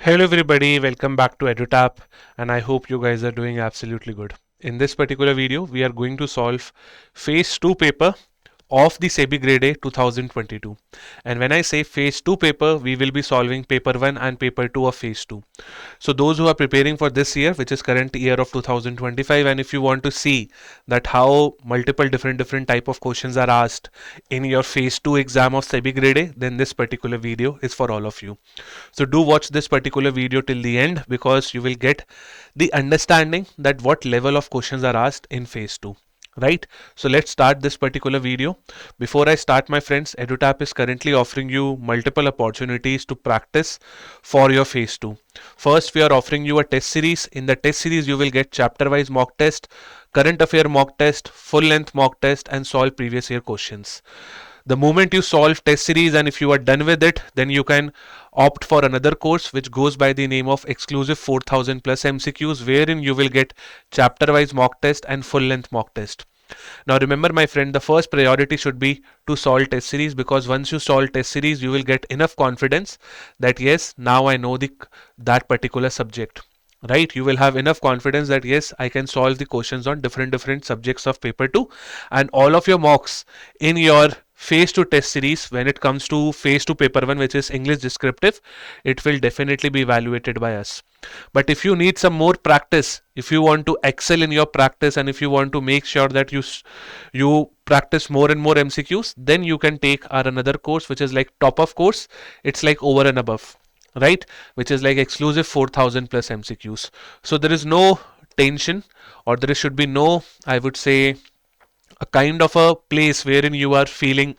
Hello everybody, welcome back to EduTap, and I hope you guys are doing absolutely good. In this particular video, we are going to solve phase 2 paper of the SEBI Grade A 2022. And when I say phase 2 paper, we will be solving paper 1 and paper 2 of phase 2. So those who are preparing for this year, which is current year of 2025, and if you want to see that how multiple different type of questions are asked in your phase 2 exam of SEBI Grade A, then this particular video is for all of you. So do watch this particular video till the end because you will get the understanding that what level of questions are asked in phase 2. Right, so let's start this particular video. Before I start, my friends, EduTap is currently offering you multiple opportunities to practice for your phase 2. First, we are offering you a test series. In the test series, you will get chapter wise mock test, current affair mock test, full length mock test, and solve previous year questions. The moment you solve test series and if you are done with it, then you can opt for another course which goes by the name of exclusive 4000 plus MCQs, wherein you will get chapter wise mock test and full length mock test. Now remember, my friend, the first priority should be to solve test series, because once you solve test series, you will get enough confidence that yes, now I know that particular subject. Right, you will have enough confidence that yes, I can solve the questions on different subjects of paper 2, and all of your mocks in your phase 2 test series, when it comes to phase 2 paper 1, which is English descriptive, it will definitely be evaluated by us. But if you need some more practice, if you want to excel in your practice, and if you want to make sure that you practice more and more MCQs, then you can take our another course which is like top of course. It's like over and above, right, which is like exclusive 4000 plus MCQs. So there is no tension, or there should be no, I would say, a kind of a place wherein you are feeling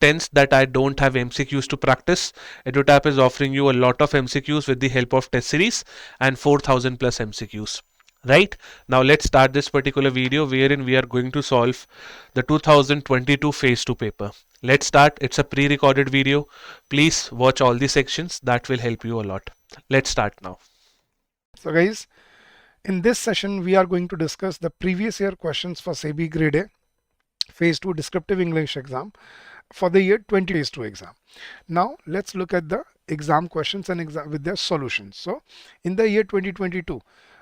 tense that I don't have MCQs to practice. EduTap is offering you a lot of MCQs with the help of test series and 4000 plus MCQs. Right, now let's start this particular video wherein we are going to solve the 2022 phase 2 paper. Let's start. It's a pre-recorded video. Please watch all the sections. That will help you a lot. Let's start now. So guys, in this session we are going to discuss the previous year questions for SEBI Grade A Phase 2 Descriptive English exam for the year 20 Phase 2 exam. Now let's look at the exam questions and with their solutions. So in the year 2022,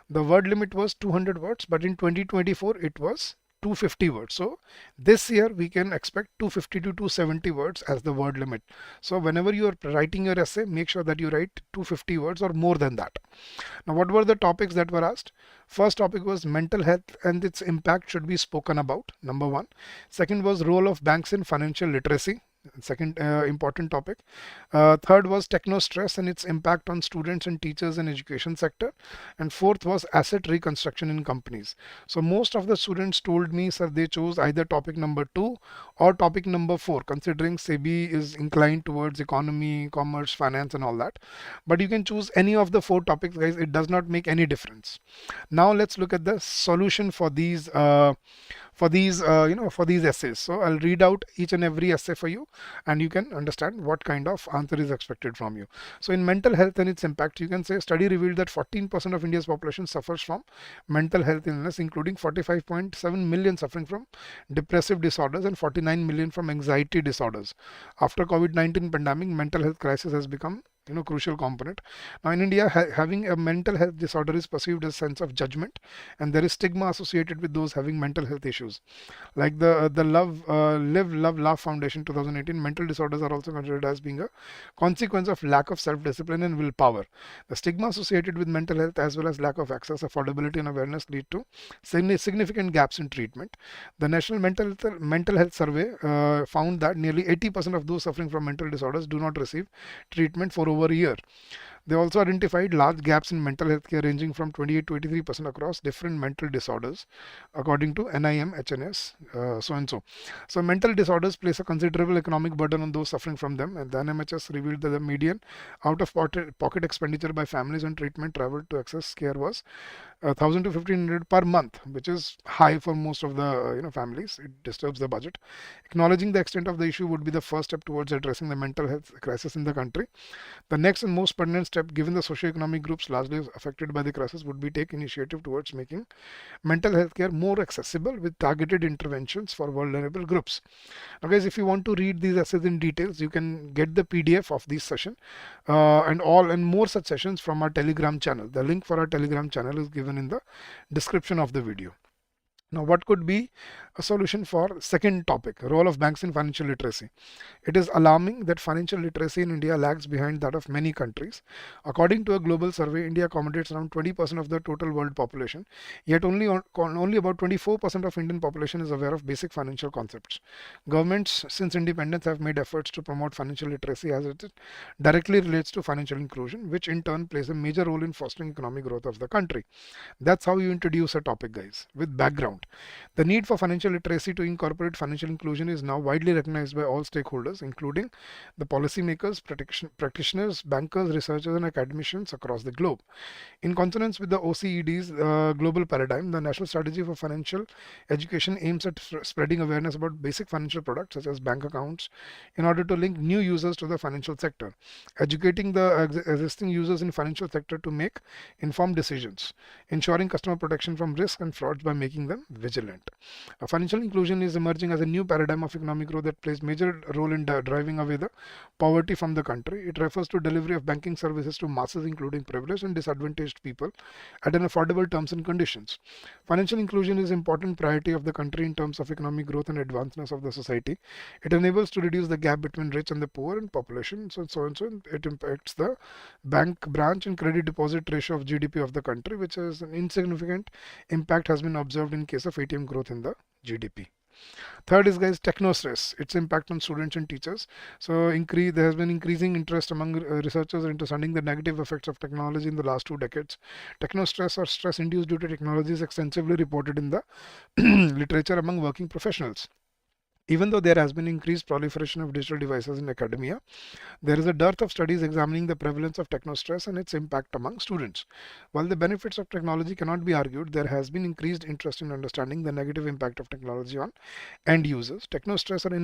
the word limit was 200 words, but in 2024 it was 250 words. So this year we can expect 250 to 270 words as the word limit. So whenever you are writing your essay, make sure that you write 250 words or more than that. Now, what were the topics that were asked? First topic was mental health and its impact should be spoken about, number one. Second was role of banks in financial literacy. Second important topic. Third was techno stress and its impact on students and teachers in education sector. And fourth was asset reconstruction in companies. So most of the students told me, sir, they chose either topic number 2 or topic number 4, considering SEBI is inclined towards economy, commerce, finance and all that. But you can choose any of the 4 topics, guys. It does not make any difference. Now let's look at the solution for these essays. So I'll read out each and every essay for you and you can understand what kind of answer is expected from you. So in mental health and its impact, you can say study revealed that 14% of India's population suffers from mental health illness, including 45.7 million suffering from depressive disorders and 49 million from anxiety disorders. After COVID-19 pandemic, mental health crisis has become crucial component. Now in India, having a mental health disorder is perceived as a sense of judgment, and there is stigma associated with those having mental health issues. Like the Live Love Laugh Foundation 2018, mental disorders are also considered as being a consequence of lack of self-discipline and willpower. The stigma associated with mental health as well as lack of access, affordability and awareness lead to significant gaps in treatment. The National Mental Health Survey found that nearly 80% of those suffering from mental disorders do not receive treatment for over a year. They also identified large gaps in mental health care ranging from 28 to 83% across different mental disorders, according to NIM, HNS, so and so. So mental disorders place a considerable economic burden on those suffering from them, and the NMHS revealed that the median out-of-pocket expenditure by families on treatment travel to access care was 1,000 to 1,500 per month, which is high for most of the families. It disturbs the budget. Acknowledging the extent of the issue would be the first step towards addressing the mental health crisis in the country. The next and most pertinent step, given the socioeconomic groups largely affected by the crisis, would be take initiative towards making mental health care more accessible with targeted interventions for vulnerable groups. Now guys, if you want to read these essays in details, you can get the PDF of this session and more such sessions from our Telegram channel. The link for our Telegram channel is given in the description of the video. Now, what could be a solution for second topic, role of banks in financial literacy? It is alarming that financial literacy in India lags behind that of many countries. According to a global survey, India accommodates around 20% of the total world population, yet only about 24% of Indian population is aware of basic financial concepts. Governments since independence have made efforts to promote financial literacy as it directly relates to financial inclusion, which in turn plays a major role in fostering economic growth of the country. That's how you introduce a topic, guys, with background. The need for financial literacy to incorporate financial inclusion is now widely recognized by all stakeholders, including the policymakers, practitioners, bankers, researchers, and academicians across the globe. In consonance with the OECD's global paradigm, the National Strategy for Financial Education aims at spreading awareness about basic financial products such as bank accounts in order to link new users to the financial sector, educating the existing users in financial sector to make informed decisions, ensuring customer protection from risk and frauds by making them vigilant. Financial inclusion is emerging as a new paradigm of economic growth that plays major role in driving away the poverty from the country. It refers to delivery of banking services to masses, including privileged and disadvantaged people, at an affordable terms and conditions. Financial inclusion is an important priority of the country in terms of economic growth and advancement of the society. It enables to reduce the gap between rich and the poor and population. So it impacts the bank branch and credit deposit ratio of GDP of the country, which is an insignificant impact has been observed in case of ATM growth in the GDP. Third is, guys, techno stress, its impact on students and teachers. So there has been increasing interest among researchers in understanding the negative effects of technology in the last 2 decades. Techno stress or stress induced due to technology is extensively reported in the literature among working professionals. Even though there has been increased proliferation of digital devices in academia, there is a dearth of studies examining the prevalence of technostress and its impact among students. While the benefits of technology cannot be argued, there has been increased interest in understanding the negative impact of technology on end users. Technostress or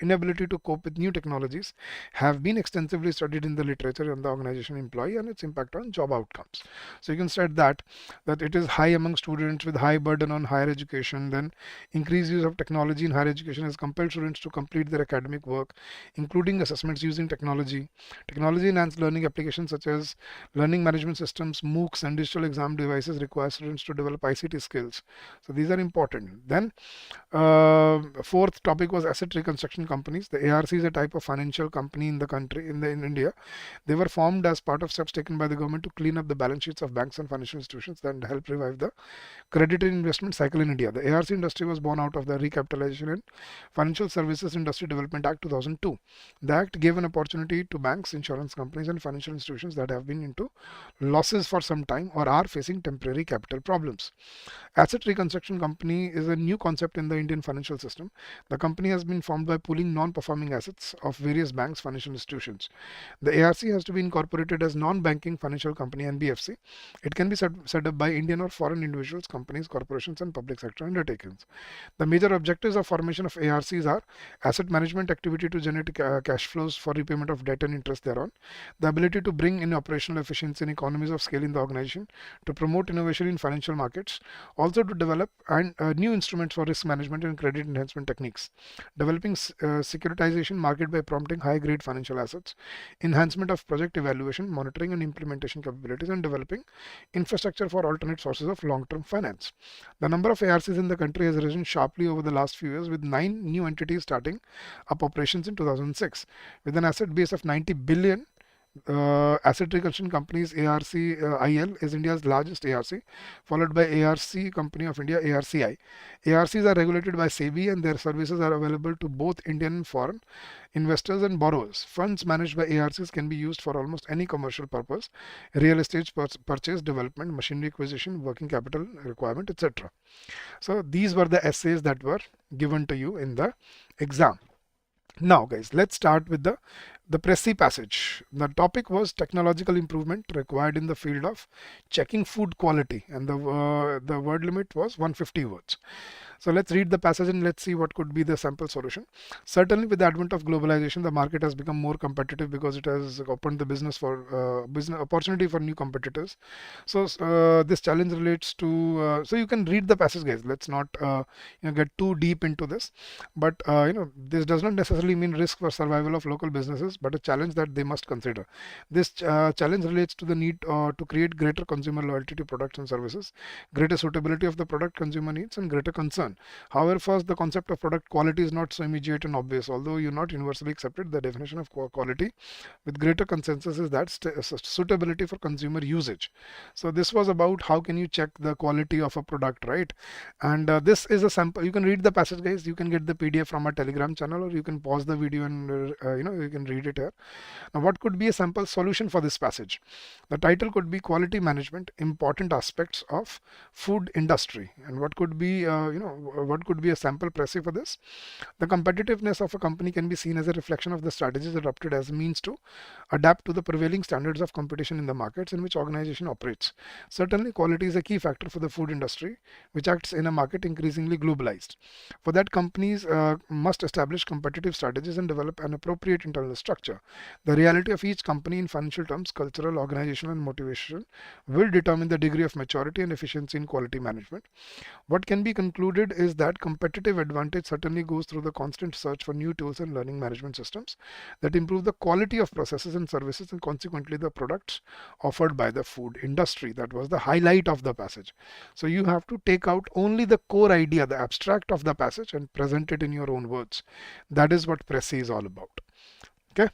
inability to cope with new technologies have been extensively studied in the literature on the organization employee and its impact on job outcomes. So you can state that it is high among students with high burden on higher education. Then increased use of technology in higher education has compelled students to complete their academic work, including assessments using technology. Technology enhanced learning applications such as learning management systems, MOOCs, and digital exam devices require students to develop ICT skills. So these are important. Then fourth topic was asset reconstruction companies. The ARC is a type of financial company in the country, in India. They were formed as part of steps taken by the government to clean up the balance sheets of banks and financial institutions that help revive the credit and investment cycle in India. The ARC industry was born out of the recapitalization and Financial Services Industry Development Act 2002. The act gave an opportunity to banks, insurance companies, and financial institutions that have been into losses for some time or are facing temporary capital problems. Asset reconstruction company is a new concept in the Indian financial system. The company has been formed by pooling non-performing assets of various banks, financial institutions. The ARC has to be incorporated as non-banking financial company (NBFC). It can be set up by Indian or foreign individuals, companies, corporations, and public sector undertakings. The major objectives of formation of ARCs are asset management activity to generate cash flows for repayment of debt and interest thereon, the ability to bring in operational efficiency and economies of scale in the organization, to promote innovation in financial markets, also to develop new instruments for risk management and credit enhancement techniques, developing securitization market by prompting high grade financial assets, enhancement of project evaluation, monitoring and implementation capabilities, and developing infrastructure for alternate sources of long-term finance. The number of ARCs in the country has risen sharply over the last few years, with 9 new entities starting up operations in 2006. With an asset base of 90 billion, Asset Reconstruction Companies ARCIL is India's largest ARC, followed by ARC Company of India ARCI. ARCs are regulated by SEBI and their services are available to both Indian and foreign investors and borrowers. Funds managed by ARCs can be used for almost any commercial purpose: real estate purchase, development, machinery acquisition, working capital requirement, etc. So these were the essays that were given to you in the exam. Now guys, let's start with the Precis passage. The topic was technological improvement required in the field of checking food quality, and the word limit was 150 words. So let's read the passage and let's see what could be the sample solution. Certainly, with the advent of globalization, the market has become more competitive because it has opened the business opportunity for new competitors. So this challenge relates to. So you can read the passage, guys. Let's not get too deep into this. But this does not necessarily mean risk for survival of local businesses, but a challenge that they must consider. This challenge relates to the need to create greater consumer loyalty to products and services, greater suitability of the product consumer needs, and greater concern. However, first, the concept of product quality is not so immediate and obvious. Although you not universally accepted, the definition of quality with greater consensus is that suitability for consumer usage. So this was about how can you check the quality of a product, right? And this is a sample. You can read the passage, guys. You can get the PDF from our Telegram channel, or you can pause the video and you can read it here. Now, what could be a sample solution for this passage? The title could be quality management, important aspects of food industry. And what could be, what could be a sample précis for this? The competitiveness of a company can be seen as a reflection of the strategies adopted as a means to adapt to the prevailing standards of competition in the markets in which organization operates. Certainly, quality is a key factor for the food industry, which acts in a market increasingly globalized. For that, companies must establish competitive strategies and develop an appropriate internal structure. The reality of each company in financial terms, cultural, organizational, and motivation will determine the degree of maturity and efficiency in quality management. What can be concluded is that competitive advantage certainly goes through the constant search for new tools and learning management systems that improve the quality of processes and services and consequently the products offered by the food industry. That was the highlight of the passage. So you have to take out only the core idea, the abstract of the passage, and present it in your own words. That is what Precis is all about. Okay.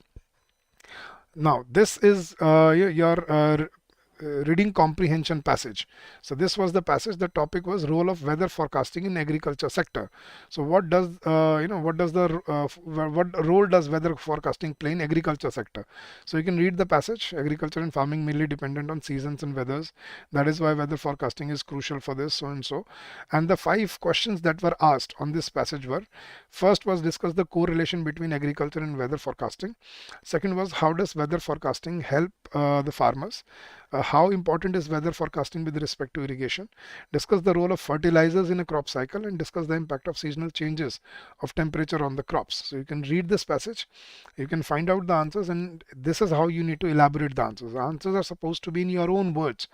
Now, this is your reading comprehension passage. So this was the passage. The topic was role of weather forecasting in agriculture sector. So what does what role does weather forecasting play in agriculture sector? So you can read the passage. Agriculture and farming mainly dependent on seasons and weathers. That is why weather forecasting is crucial for this, so and so. And the 5 questions that were asked on this passage were: first was discuss the correlation between agriculture and weather forecasting. Second was how does weather forecasting help the farmers? How important is weather forecasting with respect to irrigation? Discuss the role of fertilizers in a crop cycle and discuss the impact of seasonal changes of temperature on the crops. So you can read this passage, you can find out the answers, and this is how you need to elaborate the answers. The answers are supposed to be in your own words.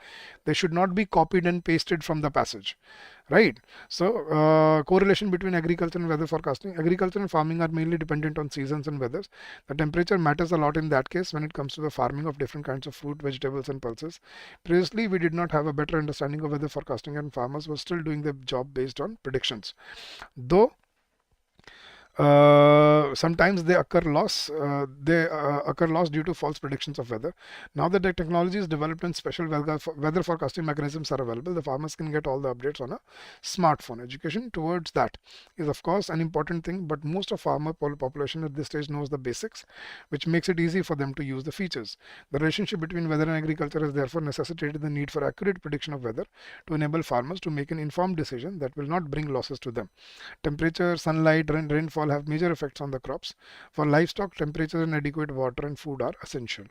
They should not be copied and pasted from the passage. Right. So correlation between agriculture and weather forecasting. Agriculture and farming are mainly dependent on seasons and weathers. The temperature matters a lot in that case when it comes to the farming of different kinds of fruit, vegetables, and pulses. Previously, we did not have a better understanding of weather forecasting, and farmers were still doing the job based on predictions. Though sometimes they occur loss. They occur loss due to false predictions of weather. Now that the technology is developed and special weather forecasting mechanisms are available, the farmers can get all the updates on a smartphone. Education towards that is of course an important thing, but most of farmer population at this stage knows the basics, which makes it easy for them to use the features. The relationship between weather and agriculture has therefore necessitated the need for accurate prediction of weather to enable farmers to make an informed decision that will not bring losses to them. Temperature, sunlight, rainfall have major effects on the crops. For livestock, temperature and adequate water and food are essential.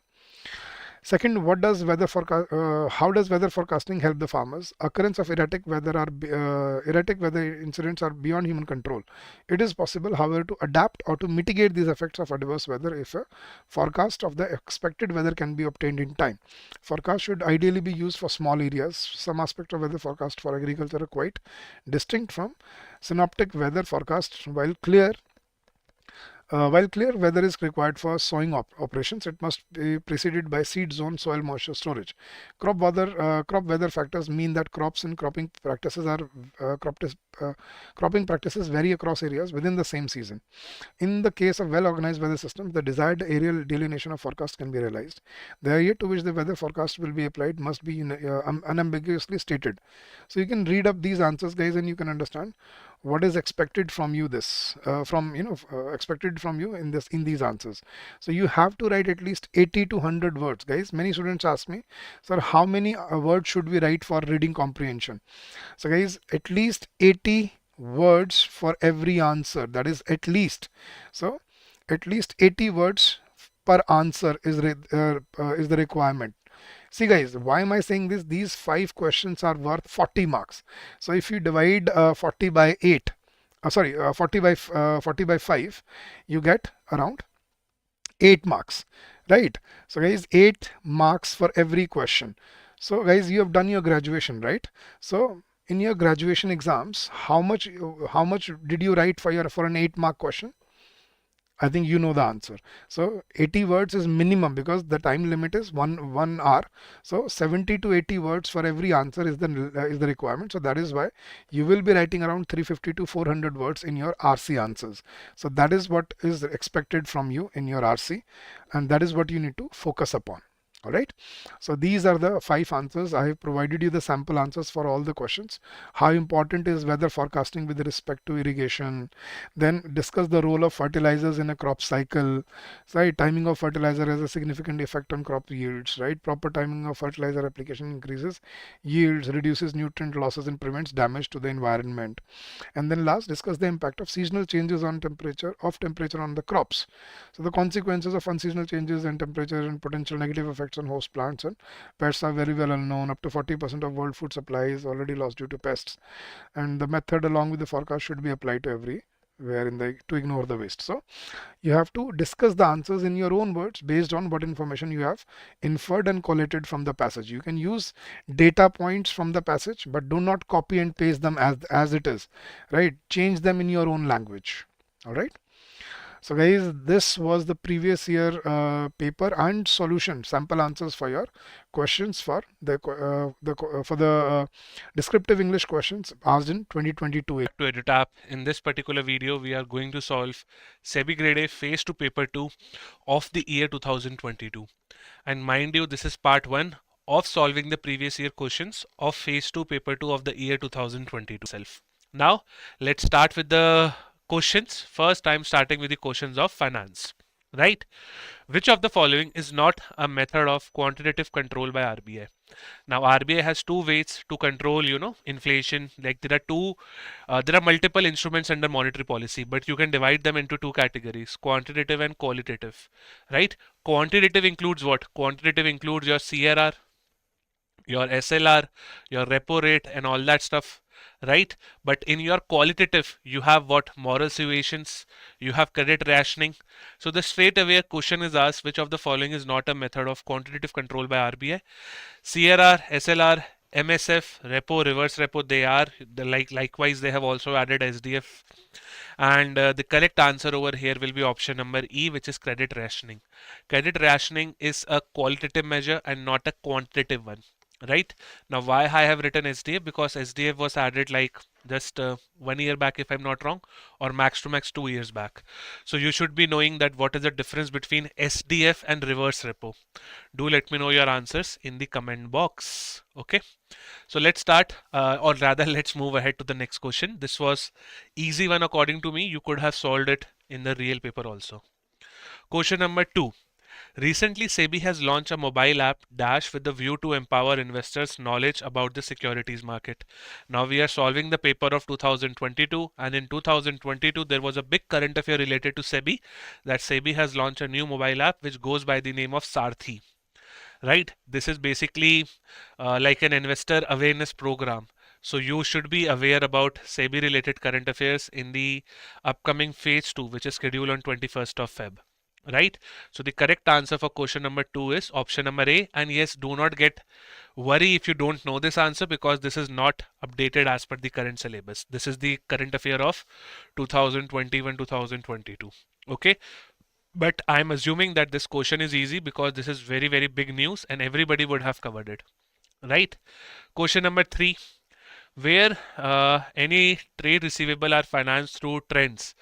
Second, how does weather forecasting help the farmers? Occurrence of erratic weather incidents are beyond human control. It is possible, however, to adapt or to mitigate these effects of adverse weather if a forecast of the expected weather can be obtained in time. Forecast should ideally be used for small areas. Some aspects of weather forecast for agriculture are quite distinct from synoptic weather forecast. While clear weather is required for sowing operations, it must be preceded by seed zone soil moisture storage. Crop weather factors mean that crops and cropping practices vary across areas within the same season. In the case of well-organized weather systems, the desired areal delineation of forecast can be realized. The area to which the weather forecast will be applied must be unambiguously stated. So you can read up these answers, guys, and you can understand what is expected from you expected from you in these answers. So you have to write at least 80 to 100 words, guys. Many students ask me, sir, how many words should we write for reading comprehension? So guys, at least 80 words for every answer. That is at least. So at least 80 words per answer is the requirement. See guys, why am I saying this? These 5 questions are worth 40 marks. So if you divide 40 by 8, 40 by 5, you get around 8 marks, right? So guys, 8 marks for every question. So guys, you have done your graduation, right? So in your graduation exams, how much did you write for an 8-mark question? I think you know the answer. So 80 words is minimum because the time limit is one hour. So 70 to 80 words for every answer is the requirement. So that is why you will be writing around 350 to 400 words in your RC answers. So that is what is expected from you in your RC, and that is what you need to focus upon. All right. So these are the 5 answers. I have provided you the sample answers for all the questions. How important is weather forecasting with respect to irrigation? Then discuss the role of fertilizers in a crop cycle. Right. Timing of fertilizer has a significant effect on crop yields. Right. Proper timing of fertilizer application increases yields, reduces nutrient losses, and prevents damage to the environment. And then last, discuss the impact of seasonal changes on temperature on the crops. So the consequences of unseasonal changes in temperature and potential negative effects on host plants and pests are very well known. Up to 40% of world food supply is already lost due to pests. And the method along with the forecast should be applied to everywhere to ignore the waste. So you have to discuss the answers in your own words based on what information you have inferred and collated from the passage. You can use data points from the passage, but do not copy and paste them as it is, right? Change them in your own language. All right. So guys, this was the previous year paper and solution sample answers for your questions for the descriptive English questions asked in 2022. Back to EduTap. In this particular video, we are going to solve SEBI Grade A Phase 2 Paper 2 of the year 2022. And mind you, this is part 1 of solving the previous year questions of Phase 2 Paper 2 of the year 2022 itself. Now, let's start with the questions. First, I'm starting with the questions of finance. Right? Which of the following is not a method of quantitative control by RBI? Now, RBI has two ways to control, inflation. Like there are multiple instruments under monetary policy, but you can divide them into two categories: quantitative and qualitative. Right? Quantitative includes what? Quantitative includes your CRR, your SLR, your repo rate, and all that stuff, right? But in your qualitative, you have what? Moral suasions, you have credit rationing. So the straight away question is asked, which of the following is not a method of quantitative control by RBI? CRR, SLR, MSF, repo, reverse repo, they are likewise they have also added SDF, and the correct answer over here will be option number E, which is credit rationing. Credit rationing is a qualitative measure and not a quantitative one. Right now, why I have written SDF? Because SDF was added like just 1 year back, if I'm not wrong, or max to max 2 years back. So you should be knowing that what is the difference between SDF and reverse repo. Do let me know your answers in the comment box. Okay, so let's start, or rather, let's move ahead to the next question. This was easy one according to me. You could have solved it in the real paper also. Question number 2. Recently, SEBI has launched a mobile app Dash with the view to empower investors' knowledge about the securities market. Now we are solving the paper of 2022, and in 2022 there was a big current affair related to SEBI, that SEBI has launched a new mobile app which goes by the name of Sarthi. Right? This is basically like an investor awareness program. So you should be aware about SEBI related current affairs in the upcoming phase 2, which is scheduled on 21st of Feb. Right? So the correct answer for question number 2 is option number A. And yes, do not get worry if you don't know this answer, because this is not updated as per the current syllabus. This is the current affair of 2021-2022. Okay. But I'm assuming that this question is easy because this is very, very big news and everybody would have covered it. Right? Question number 3. Where any trade receivable are financed through trends,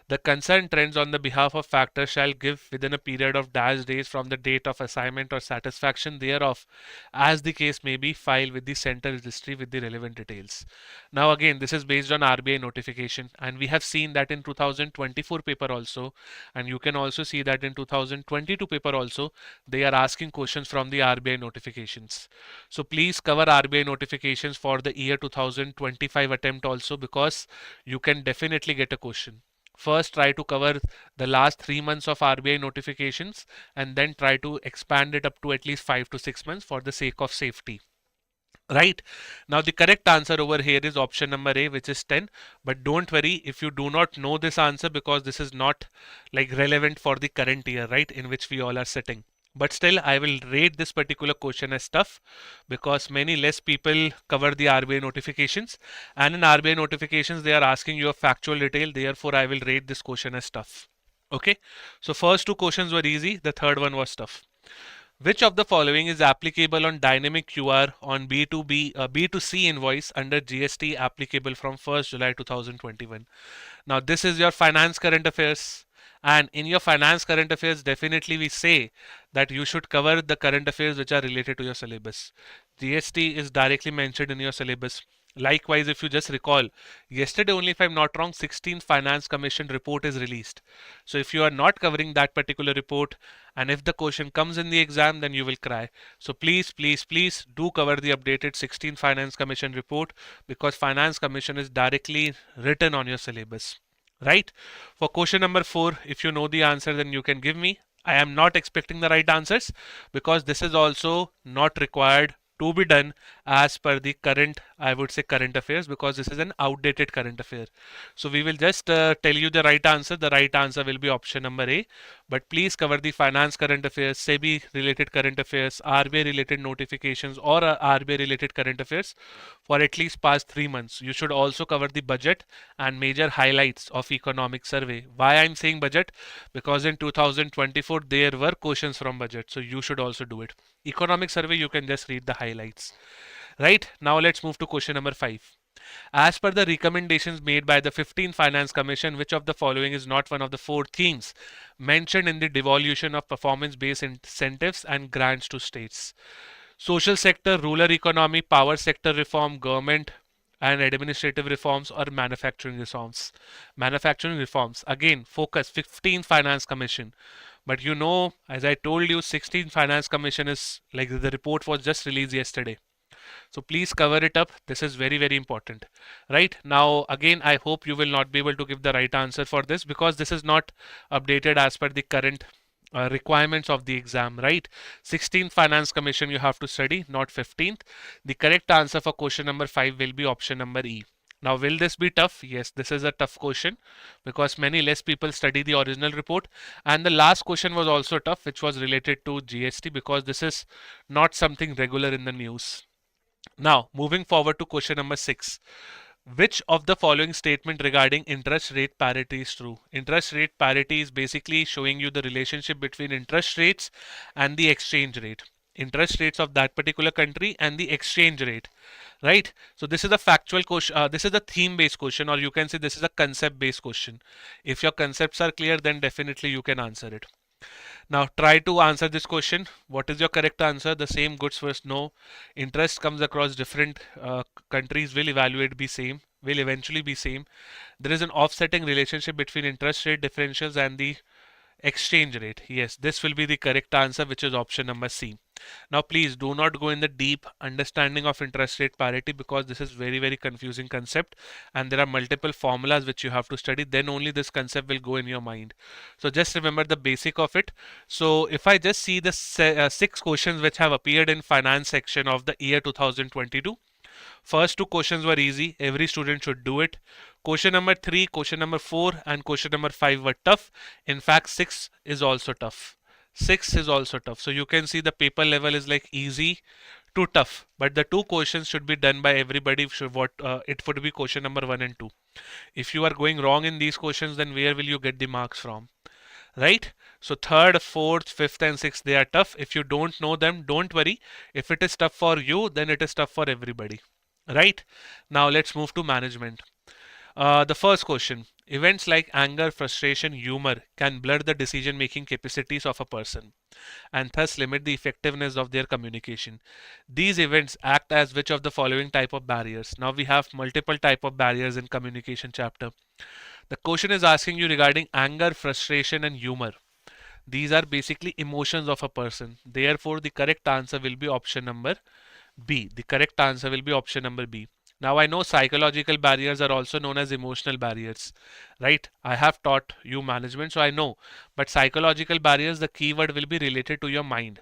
the concerned trends on the behalf of factor shall give within a period of dash days from the date of assignment or satisfaction thereof, as the case may be, filed with the center registry with the relevant details. Now again, this is based on RBI notification, and we have seen that in 2024 paper also, and you can also see that in 2022 paper also, they are asking questions from the RBI notifications. So please cover RBI notifications for the year 2025 attempt also, because you can definitely get a question. First, try to cover the last 3 months of RBI notifications and then try to expand it up to at least 5 to 6 months for the sake of safety. Right. Now the correct answer over here is option number A, which is 10. But don't worry if you do not know this answer, because this is not like relevant for the current year, right, in which we all are sitting. But still, I will rate this particular question as tough because many less people cover the RBI notifications. And in RBI notifications, they are asking you a factual detail. Therefore, I will rate this question as tough. Okay. So first two questions were easy. The third one was tough. Which of the following is applicable on dynamic QR on B2C invoice under GST applicable from 1st July 2021? Now, this is your finance current affairs. And in your finance current affairs, definitely we say that you should cover the current affairs which are related to your syllabus. GST is directly mentioned in your syllabus. Likewise, if you just recall, yesterday only, if I'm not wrong, 16th Finance Commission report is released. So if you are not covering that particular report, and if the question comes in the exam, then you will cry. So please, please, please do cover the updated 16th Finance Commission report, because Finance Commission is directly written on your syllabus. Right? For question number 4, if you know the answer, then you can give me. I am not expecting the right answers because this is also not required to be done as per the current, I would say, current affairs, because this is an outdated current affair. So we will just tell you the right answer. The right answer will be option number A. But please cover the finance current affairs, SEBI related current affairs, RBI related notifications, or RBI related current affairs for at least past 3 months. You should also cover the budget and major highlights of economic survey. Why I'm saying budget? Because in 2024 there were questions from budget, so you should also do it. Economic survey, you can just read the highlights. Right, now let's move to question number 5. As per the recommendations made by the 15th Finance Commission, which of the following is not one of the 4 themes mentioned in the devolution of performance-based incentives and grants to states? Social sector, rural economy, power sector reform, government and administrative reforms, or manufacturing reforms? Manufacturing reforms. Again, focus 15th Finance Commission. But you know, as I told you, 16th Finance Commission is like the report was just released yesterday. So please cover it up. This is very, very important. Right now, again, I hope you will not be able to give the right answer for this because this is not updated as per the current requirements of the exam, right? 16th Finance Commission you have to study, not 15th. The correct answer for question number 5 will be option number E. Now, will this be tough? Yes, this is a tough question because many less people study the original report. And the last question was also tough, which was related to GST, because this is not something regular in the news. Now, moving forward to question number 6. Which of the following statement regarding interest rate parity is true? Interest rate parity is basically showing you the relationship between interest rates and the exchange rate. Interest rates of that particular country and the exchange rate, right? So this is a factual question. This is a theme based question, or you can say this is a concept based question. If your concepts are clear, then definitely you can answer it. Now try to answer this question. What is your correct answer? The same goods first. No. Interest comes across different countries will eventually be same. There is an offsetting relationship between interest rate differentials and the exchange rate. Yes, this will be the correct answer, which is option number C. Now please do not go in the deep understanding of interest rate parity, because this is very, very confusing concept and there are multiple formulas which you have to study. Then only this concept will go in your mind. So just remember the basic of it. So if I just see the 6 questions which have appeared in finance section of the year 2022, first 2 questions were easy. Every student should do it. Question number 3, question number 4 and question number 5 were tough. In fact, 6 is also tough. 6 is also tough. So you can see the paper level is like easy to tough. But the 2 questions should be done by everybody. It would be question number 1 and 2. If you are going wrong in these questions, then where will you get the marks from? Right? So 3rd, 4th, 5th and 6th, they are tough. If you don't know them, don't worry. If it is tough for you, then it is tough for everybody. Right? Now let's move to management. The first question. Events like anger, frustration, humor can blur the decision-making capacities of a person and thus limit the effectiveness of their communication. These events act as which of the following type of barriers? Now we have multiple type of barriers in communication chapter. The question is asking you regarding anger, frustration and humor. These are basically emotions of a person. Therefore, the correct answer will be option number B. The correct answer will be option number B. Now I know psychological barriers are also known as emotional barriers, right? I have taught you management, so I know. But psychological barriers, the keyword will be related to your mind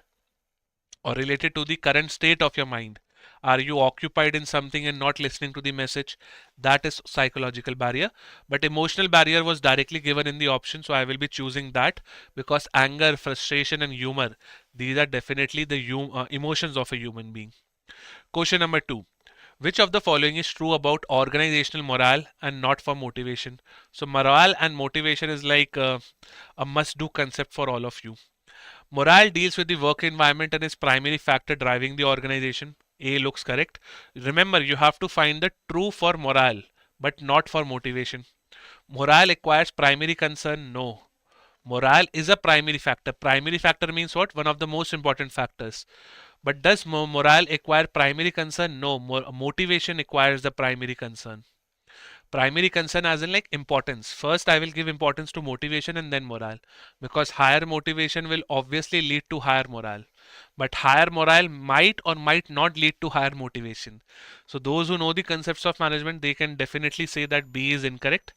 or related to the current state of your mind. Are you occupied in something and not listening to the message? That is psychological barrier. But emotional barrier was directly given in the option, so I will be choosing that because anger, frustration, and humor, these are definitely the emotions of a human being. Question number 2. Which of the following is true about organizational morale and not for motivation? So morale and motivation is like a must-do concept for all of you. Morale deals with the work environment and is primary factor driving the organization. A looks correct. Remember, you have to find the true for morale, but not for motivation. Morale acquires primary concern. No. Morale is a primary factor. Primary factor means what? One of the most important factors. But does morale acquire primary concern? No. Motivation acquires the primary concern. Primary concern as in like importance. First, I will give importance to motivation and then morale, because higher motivation will obviously lead to higher morale. But higher morale might or might not lead to higher motivation. So those who know the concepts of management, they can definitely say that B is incorrect.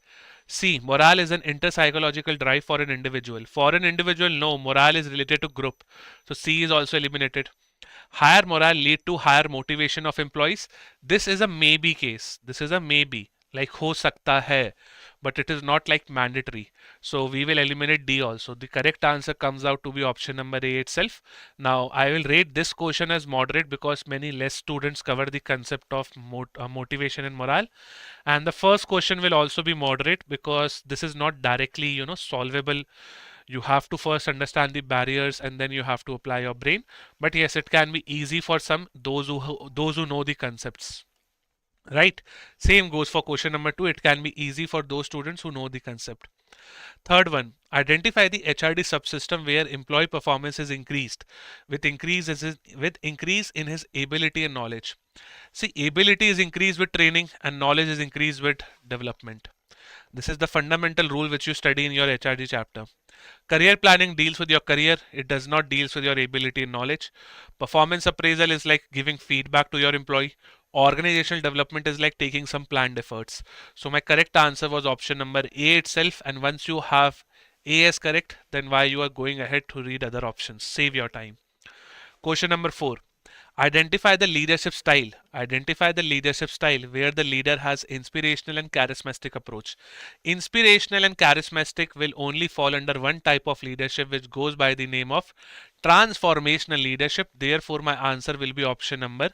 C, morale is an interpsychological drive for an individual. For an individual, no, morale is related to group. So C is also eliminated. Higher morale lead to higher motivation of employees. This is a maybe case. This is a maybe. Like ho sakta hai, but it is not like mandatory. So we will eliminate D also. The correct answer comes out to be option number A itself. Now I will rate this question as moderate because many less students cover the concept of motivation and morale. And the first question will also be moderate because this is not directly, solvable. You have to first understand the barriers and then you have to apply your brain. But yes, it can be easy for some those who know the concepts. Right? Same goes for question number 2. It can be easy for those students who know the concept. Third one, identify the HRD subsystem where employee performance is increased with increase in his ability and knowledge. See, ability is increased with training and knowledge is increased with development. This is the fundamental rule which you study in your HRD chapter. Career planning deals with your career. It does not deals with your ability and knowledge. Performance appraisal is like giving feedback to your employee. Organizational development is like taking some planned efforts. So my correct answer was option number A itself. And once you have A as correct, then why you are going ahead to read other options. Save your time. Question number 4. Identify the leadership style. Identify the leadership style where the leader has inspirational and charismatic approach. Inspirational and charismatic will only fall under one type of leadership which goes by the name of transformational leadership. Therefore, my answer will be option number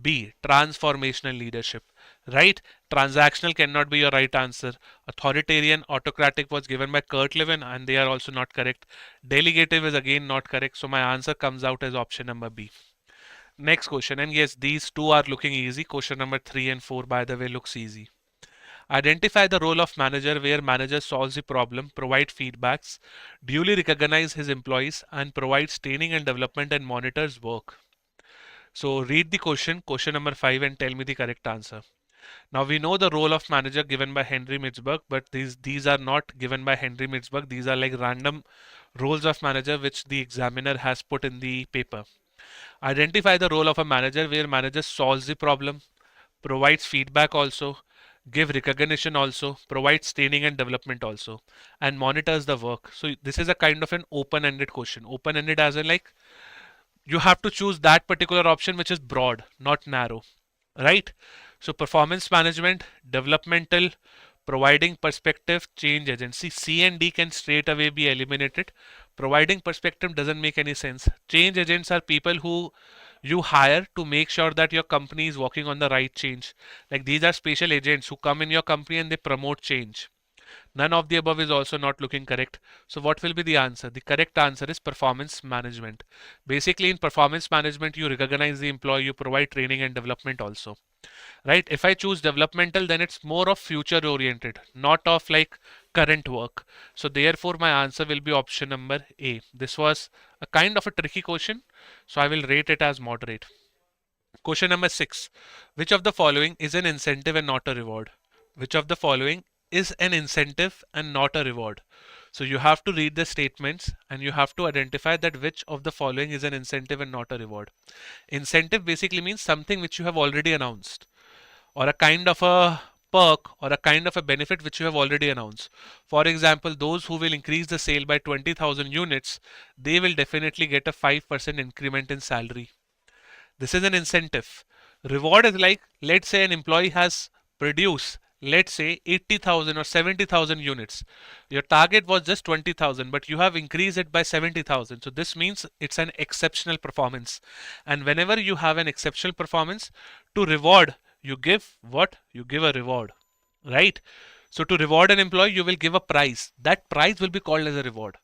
B, transformational leadership. Right? Transactional cannot be your right answer. Authoritarian, autocratic was given by Kurt Lewin and they are also not correct. Delegative is again not correct. So my answer comes out as option number B. Next question, and yes, these two are looking easy. Question number 3 and 4, by the way, looks easy. Identify the role of manager where manager solves the problem, provide feedbacks, duly recognize his employees, and provides training and development and monitors work. So read the question number 5, and tell me the correct answer. Now we know the role of manager given by Henry Mitzberg, but these are not given by Henry Mitzberg. These are like random roles of manager which the examiner has put in the paper. Identify the role of a manager where manager solves the problem, provides feedback also, give recognition also, provides training and development also, and monitors the work. So this is a kind of an open-ended question. Open-ended as in like you have to choose that particular option which is broad, not narrow. Right? So performance management, developmental, providing perspective, change agency. C and D can straight away be eliminated. Providing perspective doesn't make any sense. Change agents are people who you hire to make sure that your company is working on the right change. Like these are special agents who come in your company and they promote change. None of the above is also not looking correct. So what will be the answer? The correct answer is performance management. Basically in performance management, you recognize the employee, you provide training and development also. Right? If I choose developmental, then it's more of future oriented, not of like current work. So therefore my answer will be option number A. This was a kind of a tricky question. So I will rate it as moderate. Question number 6. Which of the following is an incentive and not a reward? Which of the following is an incentive and not a reward? So you have to read the statements and you have to identify that which of the following is an incentive and not a reward. Incentive basically means something which you have already announced. or a kind of a perk or a kind of a benefit which you have already announced. For example, those who will increase the sale by 20,000 units, they will definitely get a 5% increment in salary. This is an incentive. Reward is like, let's say an employee has produced, let's say 80,000 or 70,000 units. Your target was just 20,000, but you have increased it by 70,000. So this means it's an exceptional performance. And whenever you have an exceptional performance, to reward, you give what? You give a reward, right? So to reward an employee, you will give a prize. That prize will be called as a reward,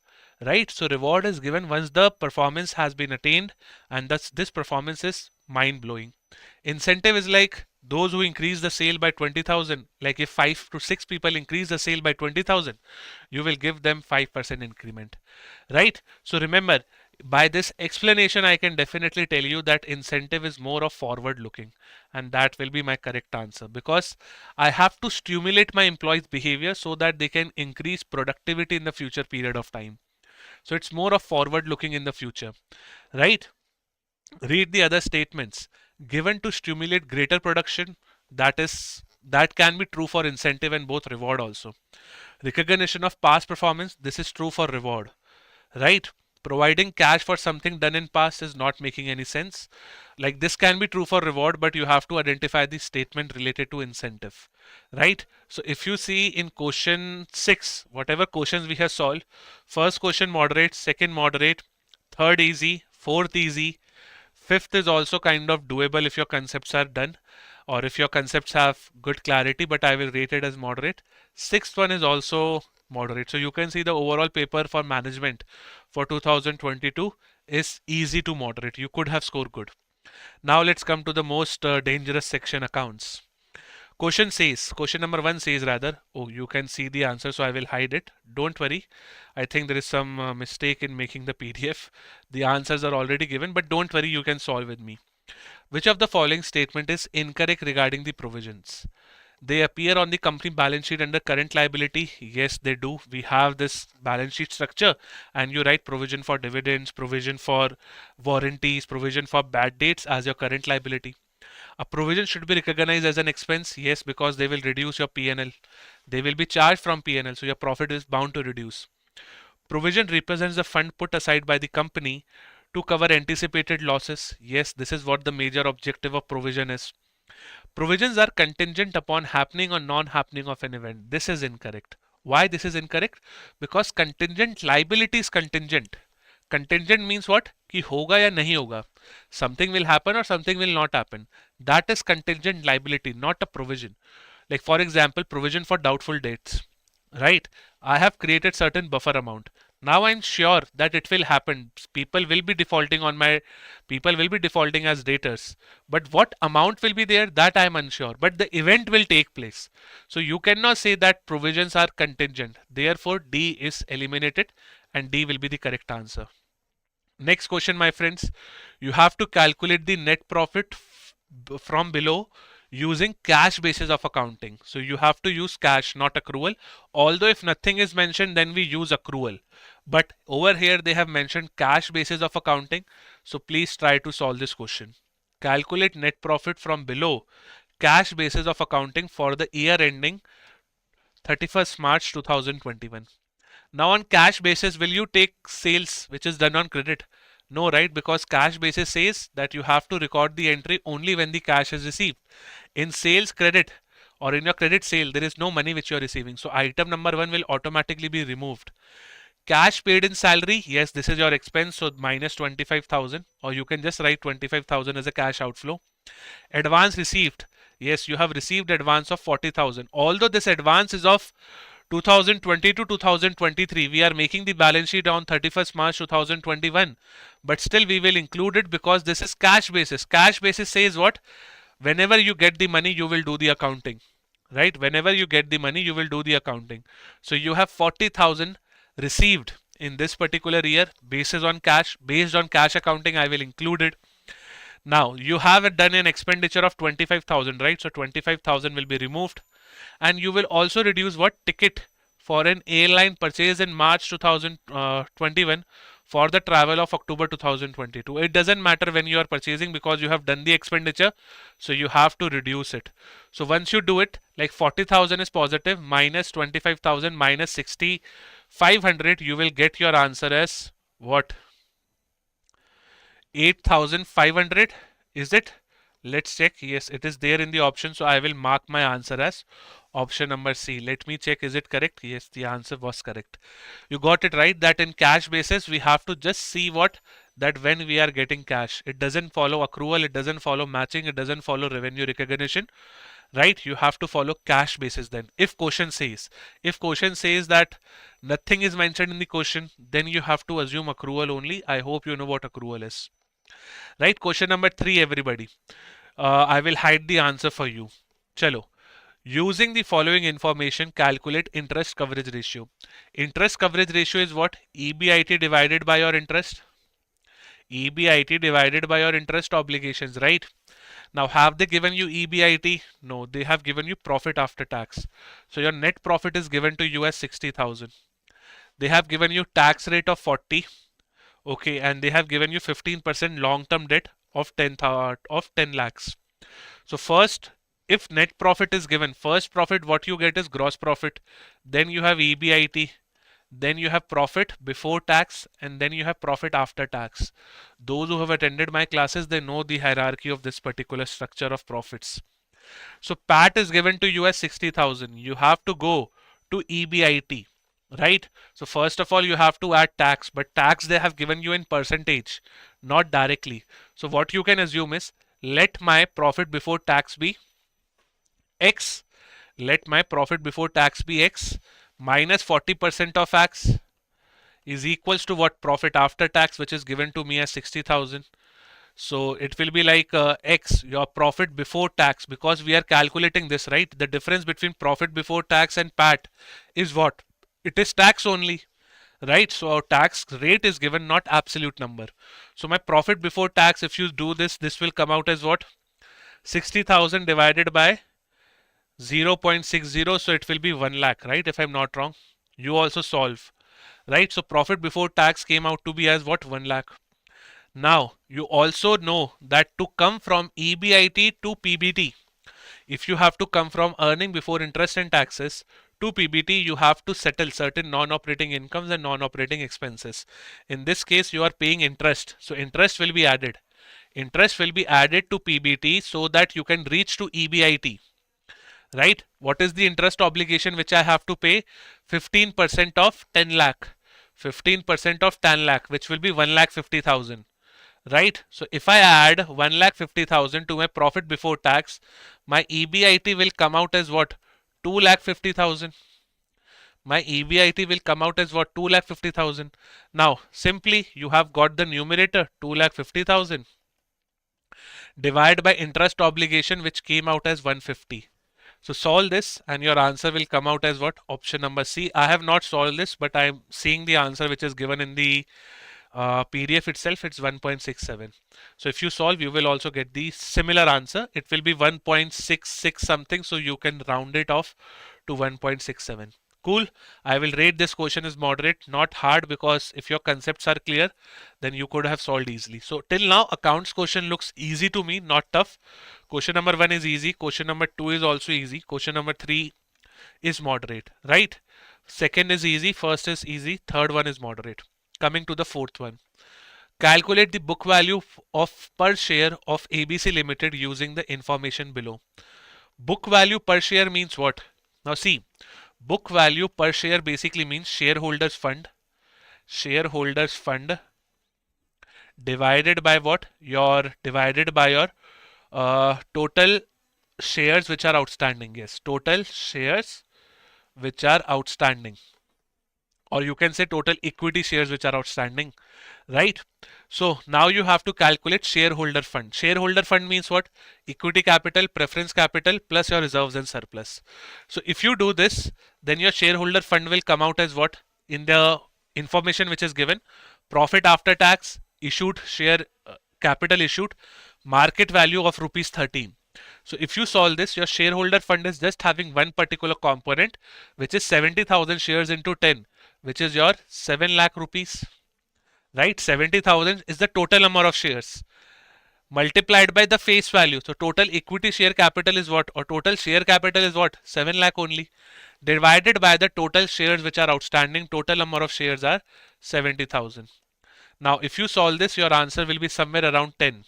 right? So reward is given once the performance has been attained, and thus this performance is mind blowing. Incentive is like those who increase the sale by 20,000, like if 5 to 6 people increase the sale by 20,000, you will give them 5% increment, right? So remember, by this explanation I can definitely tell you that incentive is more of forward looking, and that will be my correct answer, because I have to stimulate my employees behavior so that they can increase productivity in the future period of time. So it's more of forward looking in the future, right? Read the other statements. Given to stimulate greater production, that can be true for incentive and both reward also. Recognition of past performance, this is true for reward, right? Providing cash for something done in past is not making any sense. Like this can be true for reward, but you have to identify the statement related to incentive, right? So if you see in question 6, whatever questions we have solved, first question moderate, second moderate, third easy, fourth easy, fifth is also kind of doable if your concepts are done or if your concepts have good clarity, but I will rate it as moderate. Sixth one is also moderate. So you can see the overall paper for management for 2022 is easy to moderate. You could have scored good. Now let's come to the most dangerous section, accounts. Question number 1 says rather, oh, you can see the answer, so I will hide it. Don't worry. I think there is some mistake in making the PDF. The answers are already given, but don't worry, you can solve with me. Which of the following statement is incorrect regarding the provisions? They appear on the company balance sheet under current liability. Yes, they do. We have this balance sheet structure, and you write provision for dividends, provision for warranties, provision for bad dates as your current liability. A provision should be recognized as an expense. Yes, because they will reduce your P&L. They will be charged from P&L, so your profit is bound to reduce. Provision represents the fund put aside by the company to cover anticipated losses. Yes, this is what the major objective of provision is. Provisions are contingent upon happening or non-happening of an event. This is incorrect. Why this is incorrect? Because contingent liability is contingent. Contingent means what? कि होगा या नहीं होगा. Something will happen or something will not happen. That is contingent liability, not a provision. Like for example, provision for doubtful debts. Right? I have created certain buffer amount. Now I'm sure that it will happen. People will be defaulting as debtors. But what amount will be there, that I'm unsure. But the event will take place. So you cannot say that provisions are contingent. Therefore, D is eliminated and D will be the correct answer. Next question, my friends. You have to calculate the net profit from below using cash basis of accounting. So you have to use cash, not accrual. Although if nothing is mentioned, then we use accrual. But over here they have mentioned cash basis of accounting. So please try to solve this question. Calculate net profit from below cash basis of accounting for the year ending 31st March 2021. Now on cash basis, will you take sales which is done on credit? No, right? Because cash basis says that you have to record the entry only when the cash is received. In sales credit or in your credit sale, there is no money which you are receiving. So item number 1 will automatically be removed. Cash paid in salary, yes, this is your expense, so minus 25,000, or you can just write 25,000 as a cash outflow. Advance received, yes, you have received advance of 40,000. Although this advance is of 2020 to 2023, we are making the balance sheet on 31st March 2021, but still we will include it because this is cash basis. Cash basis says what? Whenever you get the money, you will do the accounting, right? Whenever you get the money, you will do the accounting. So you have 40,000 received in this particular year based on cash accounting. I will include it. Now you have done an expenditure of 25,000, right? So 25,000 will be removed, and you will also reduce what? Ticket for an airline purchase in March 2021 for the travel of October 2022. It doesn't matter when you are purchasing because you have done the expenditure, so you have to reduce it. So once you do it, like 40,000 is positive, minus 25,000, minus 6,500, you will get your answer as what? 8,500, is it? Let's check. Yes, it is there in the option, so I will mark my answer as option number C. Let me check, is it correct? Yes, the answer was correct. You got it right, that in cash basis we have to just see what, that when we are getting cash, it doesn't follow accrual, it doesn't follow matching, it doesn't follow revenue recognition, right? You have to follow cash basis. Then if question says that nothing is mentioned in the question, then you have to assume accrual only. I hope you know what accrual is, right? Question number 3, everybody. I will hide the answer for you. Chalo. Using the following information, calculate interest coverage ratio. Interest coverage ratio is what? EBIT divided by your interest. EBIT divided by your interest obligations, right? Now, have they given you EBIT? No, they have given you profit after tax. So your net profit is given to you as 60,000. They have given you tax rate of 40. Okay, and they have given you 15% long-term debt of 10 lakhs. So first, if net profit is given, first profit what you get is gross profit, then you have EBIT, then you have profit before tax, and then you have profit after tax. Those who have attended my classes, they know the hierarchy of this particular structure of profits. So PAT is given to you as 60,000. You have to go to EBIT, right? So first of all, you have to add tax, but tax they have given you in percentage, not directly. So what you can assume is, let my profit before tax be X. Let my profit before tax be X minus 40% of X is equals to what? Profit after tax, which is given to me as 60,000. So it will be like X, your profit before tax, because we are calculating this, right? The difference between profit before tax and PAT is what? It is tax only, right? So our tax rate is given, not absolute number. So my profit before tax, if you do this, this will come out as what? 60,000 divided by 0.60, so it will be 1 lakh, right? If I'm not wrong. You also solve, right? So profit before tax came out to be as what? 1 lakh. Now, you also know that to come from EBIT to PBT, if you have to come from earning before interest and taxes to PBT, you have to settle certain non-operating incomes and non-operating expenses. In this case, you are paying interest. So interest will be added. Interest will be added to PBT so that you can reach to EBIT. Right? What is the interest obligation which I have to pay? 15% of 10 lakh. 15% of 10 lakh, which will be 1,50,000. Right? So if I add 1,50,000 to my profit before tax, my EBIT will come out as what? 2,50,000. My EBIT will come out as what? 2,50,000. Now, simply you have got the numerator 2,50,000. Divide by interest obligation, which came out as 150. So solve this and your answer will come out as what? Option number C. I have not solved this, but I am seeing the answer which is given in the PDF itself. It's 1.67. So if you solve, you will also get the similar answer. It will be 1.66 something. So you can round it off to 1.67. Cool. I will rate this question as moderate, not hard, because if your concepts are clear, then you could have solved easily. So till now, accounts question looks easy to me, not tough. Question number 1 is easy. Question number 2 is also easy. Question number 3 is moderate, right? Second is easy. First is easy. Third one is moderate. Coming to the fourth one. Calculate the book value of per share of ABC Limited using the information below. Book value per share means what? Now see, book value per share basically means shareholders fund. Shareholders fund divided by what? Divided by your total shares which are outstanding. Yes, total shares which are outstanding, or you can say total equity shares which are outstanding, right? So now you have to calculate shareholder fund. Shareholder fund means what? Equity capital, preference capital plus your reserves and surplus. So if you do this, then your shareholder fund will come out as what? In the information which is given, profit after tax, issued share capital issued, market value of rupees 13. So if you solve this, your shareholder fund is just having one particular component, which is 70,000 shares into 10, which is your 7 lakh rupees, right? 70,000 is the total number of shares multiplied by the face value. So total equity share capital is what? Or total share capital is what? 7 lakh only. Divided by the total shares which are outstanding. Total number of shares are 70,000. Now if you solve this, your answer will be somewhere around 10.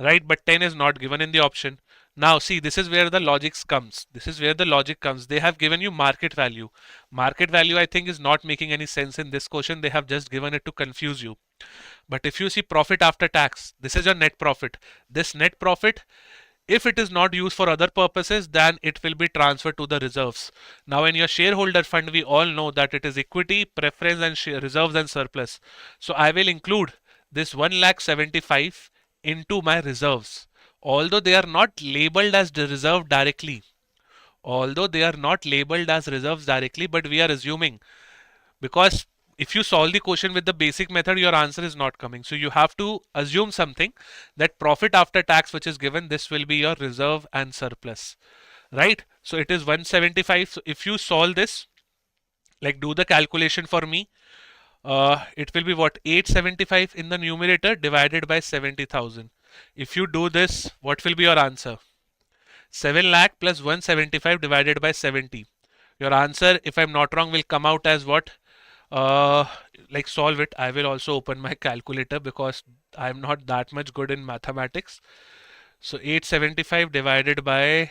Right? But 10 is not given in the option. Now see, this is where the logic comes. This is where the logic comes. They have given you market value. Market value, I think, is not making any sense in this question. They have just given it to confuse you. But if you see profit after tax, this is your net profit. This net profit, if it is not used for other purposes, then it will be transferred to the reserves. Now in your shareholder fund, we all know that it is equity, preference and share, reserves and surplus. So I will include this 1,75,000 into my reserves. Although they are not labeled as the reserve directly, but we are assuming, because if you solve the question with the basic method, your answer is not coming. So you have to assume something, that profit after tax which is given, this will be your reserve and surplus, right? So it is 175. So if you solve this, like do the calculation for me, it will be what? 875 in the numerator divided by 70,000. If you do this, what will be your answer? 7 lakh plus 175 divided by 70. Your answer, if I'm not wrong, will come out as what? uh like solve it. I will also open my calculator because I'm not that much good in mathematics. So 875 divided by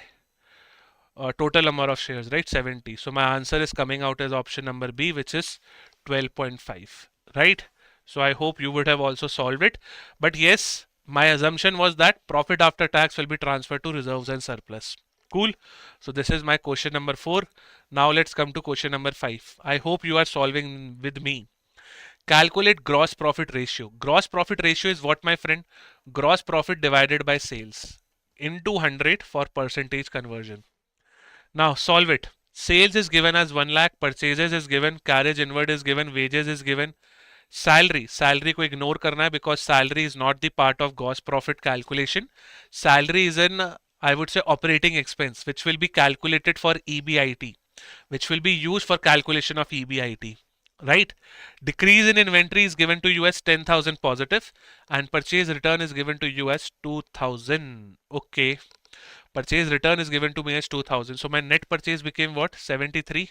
total number of shares, right? 70. So my answer is coming out as option number B, which is 12.5, right? So I hope you would have also solved it. But yes, my assumption was that profit after tax will be transferred to reserves and surplus. Cool. So this is my question number 4. Now let's come to question number 5. I hope you are solving with me. Calculate gross profit ratio. Gross profit ratio is what, my friend? Gross profit divided by sales into 100 for percentage conversion. Now solve it. Sales is given as 1 lakh, purchases is given, carriage inward is given, wages is given, salary को ignore करना है because salary is not the part of gross profit calculation. Salary is an I would say operating expense which will be calculated for EBIT, which will be used for calculation of EBIT. Right? Decrease in inventory is given to US 10,000 positive and purchase return is given to US 2,000. Okay. Purchase return is given to me as 2,000. So my net purchase became what? 73.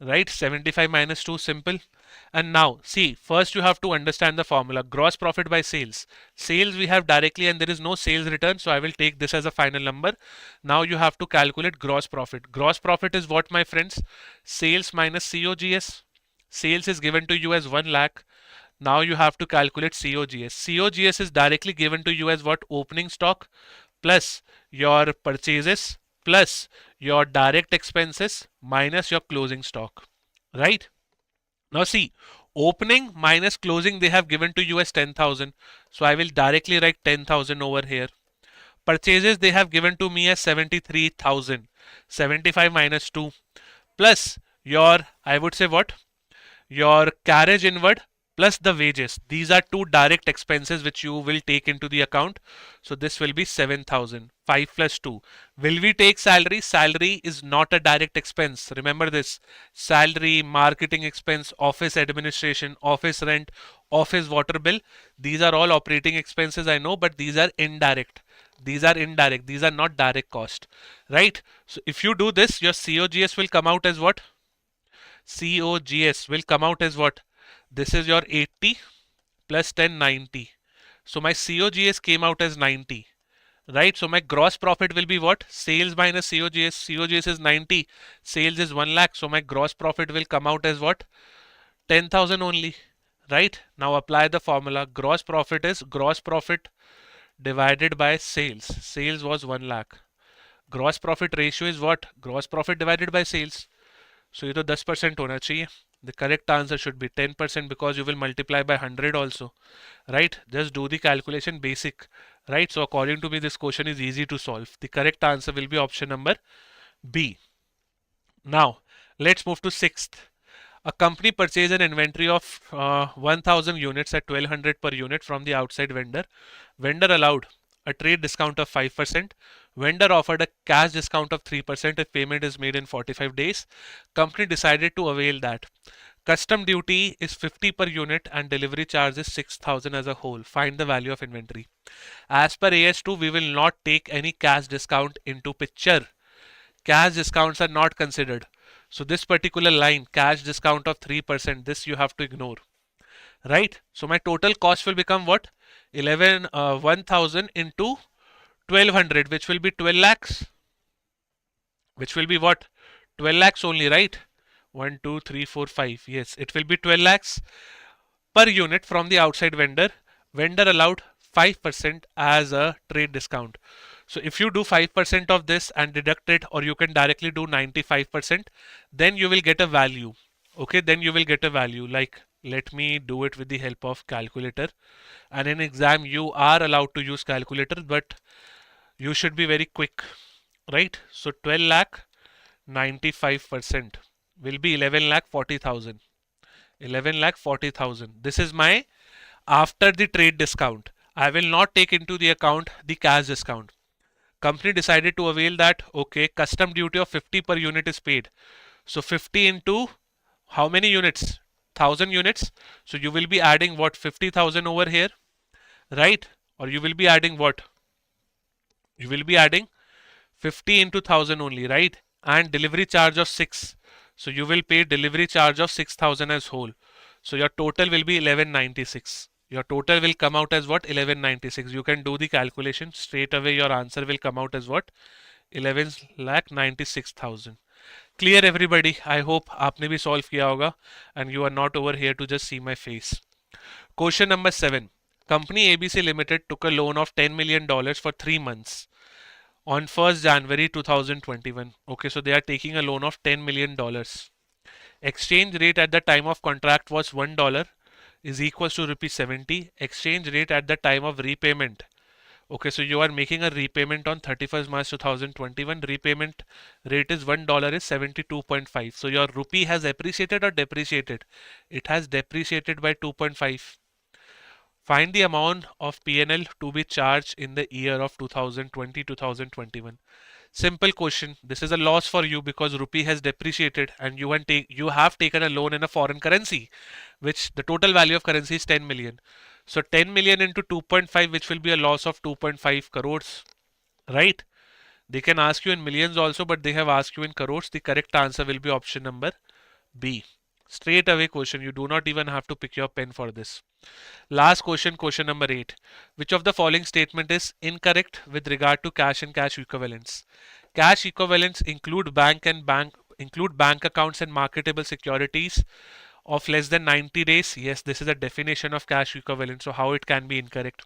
Right? 75 minus 2, simple. And now see, first you have to understand the formula. Gross profit by sales. Sales we have directly and there is no sales return. So I will take this as a final number. Now you have to calculate gross profit. Gross profit is what, my friends? Sales minus COGS. Sales is given to you as 1 lakh. Now you have to calculate COGS. COGS is directly given to you as what? Opening stock plus your purchases plus your direct expenses minus your closing stock. Right? Now see, opening minus closing they have given to you as 10,000. So I will directly write 10,000 over here. Purchases they have given to me as 73,000. 75 minus 2 plus your, I would say what? Your carriage inward plus the wages. These are two direct expenses which you will take into the account. So this will be 7,000. 5 plus 2. Will we take salary? Salary is not a direct expense. Remember this. Salary, marketing expense, office administration, office rent, office water bill. These are all operating expenses, I know, but these are indirect. These are indirect. These are not direct cost. Right? So if you do this, your COGS will come out as what? COGS will come out as what? This is your 80 plus 10, 90. So my COGS came out as 90. Right? So my gross profit will be what? Sales minus COGS. COGS is 90. Sales is 1 lakh. So my gross profit will come out as what? 10,000 only. Right? Now apply the formula. Gross profit is gross profit divided by sales. Sales was 1 lakh. Gross profit ratio is what? Gross profit divided by sales. So ये तो 10% होना चाहिए. The correct answer should be 10% because you will multiply by 100 also. Right? Just do the calculation basic. Right? So according to me, this question is easy to solve. The correct answer will be option number B. Now, let's move to 6th. A company purchased an inventory of 1000 units at 1200 per unit from the outside vendor. Vendor allowed a trade discount of 5%. Vendor offered a cash discount of 3% if payment is made in 45 days. Company decided to avail that. Custom duty is 50 per unit and delivery charge is 6,000 as a whole. Find the value of inventory. As per AS2, we will not take any cash discount into picture. Cash discounts are not considered. So this particular line, cash discount of 3%, this you have to ignore. Right? So my total cost will become what? 1,000 into 1,200, which will be 12 lakhs. Which will be what? 12 lakhs only, right? 1, 2, 3, 4, 5. Yes, it will be 12 lakhs per unit from the outside vendor. Vendor allowed 5% as a trade discount. So if you do 5% of this and deduct it, or you can directly do 95%, then you will get a value. Okay, then you will get a value. Like, let me do it with the help of calculator. And in exam, you are allowed to use calculator, but you should be very quick, right? So 12 lakh 95% will be 11 lakh 40,000. 11 lakh 40,000. This is my after the trade discount. I will not take into the account the cash discount. Company decided to avail that, okay, custom duty of 50 per unit is paid. So 50 into how many units? 1000 units. So you will be adding what? 50,000 over here, right? Or you will be adding what? You will be adding 50 into 1000 only, right? And delivery charge of 6. So you will pay delivery charge of 6,000 as whole. So your total will be 1196. Your total will come out as what? 1196. You can do the calculation straight away. Your answer will come out as what? 11,96,000. Clear everybody? I hope आपने भी solve किया होगा and you are not over here to just see my face. Question number 7. Company ABC Limited took a loan of $10 million for 3 months on 1st January 2021. Okay, so they are taking a loan of $10 million. Exchange rate at the time of contract was $1 is equals to rupee 70. Exchange rate at the time of repayment. Okay, so you are making a repayment on 31st March 2021. Repayment rate is $1 is 72.5. So your rupee has appreciated or depreciated? It has depreciated by 2.5. Find the amount of PNL to be charged in the year of 2020-2021. Simple question. This is a loss for you because rupee has depreciated and you have taken a loan in a foreign currency, which the total value of currency is 10 million. So 10 million into 2.5, which will be a loss of 2.5 crores, right? They can ask you in millions also, but they have asked you in crores. The correct answer will be option number B. Straight away question. You do not even have to pick your pen for this. Last question, question number 8. Which of the following statement is incorrect with regard to cash and cash equivalents? Cash equivalents include bank accounts and marketable securities of less than 90 days. Yes, this is a definition of cash equivalent. So how it can be incorrect?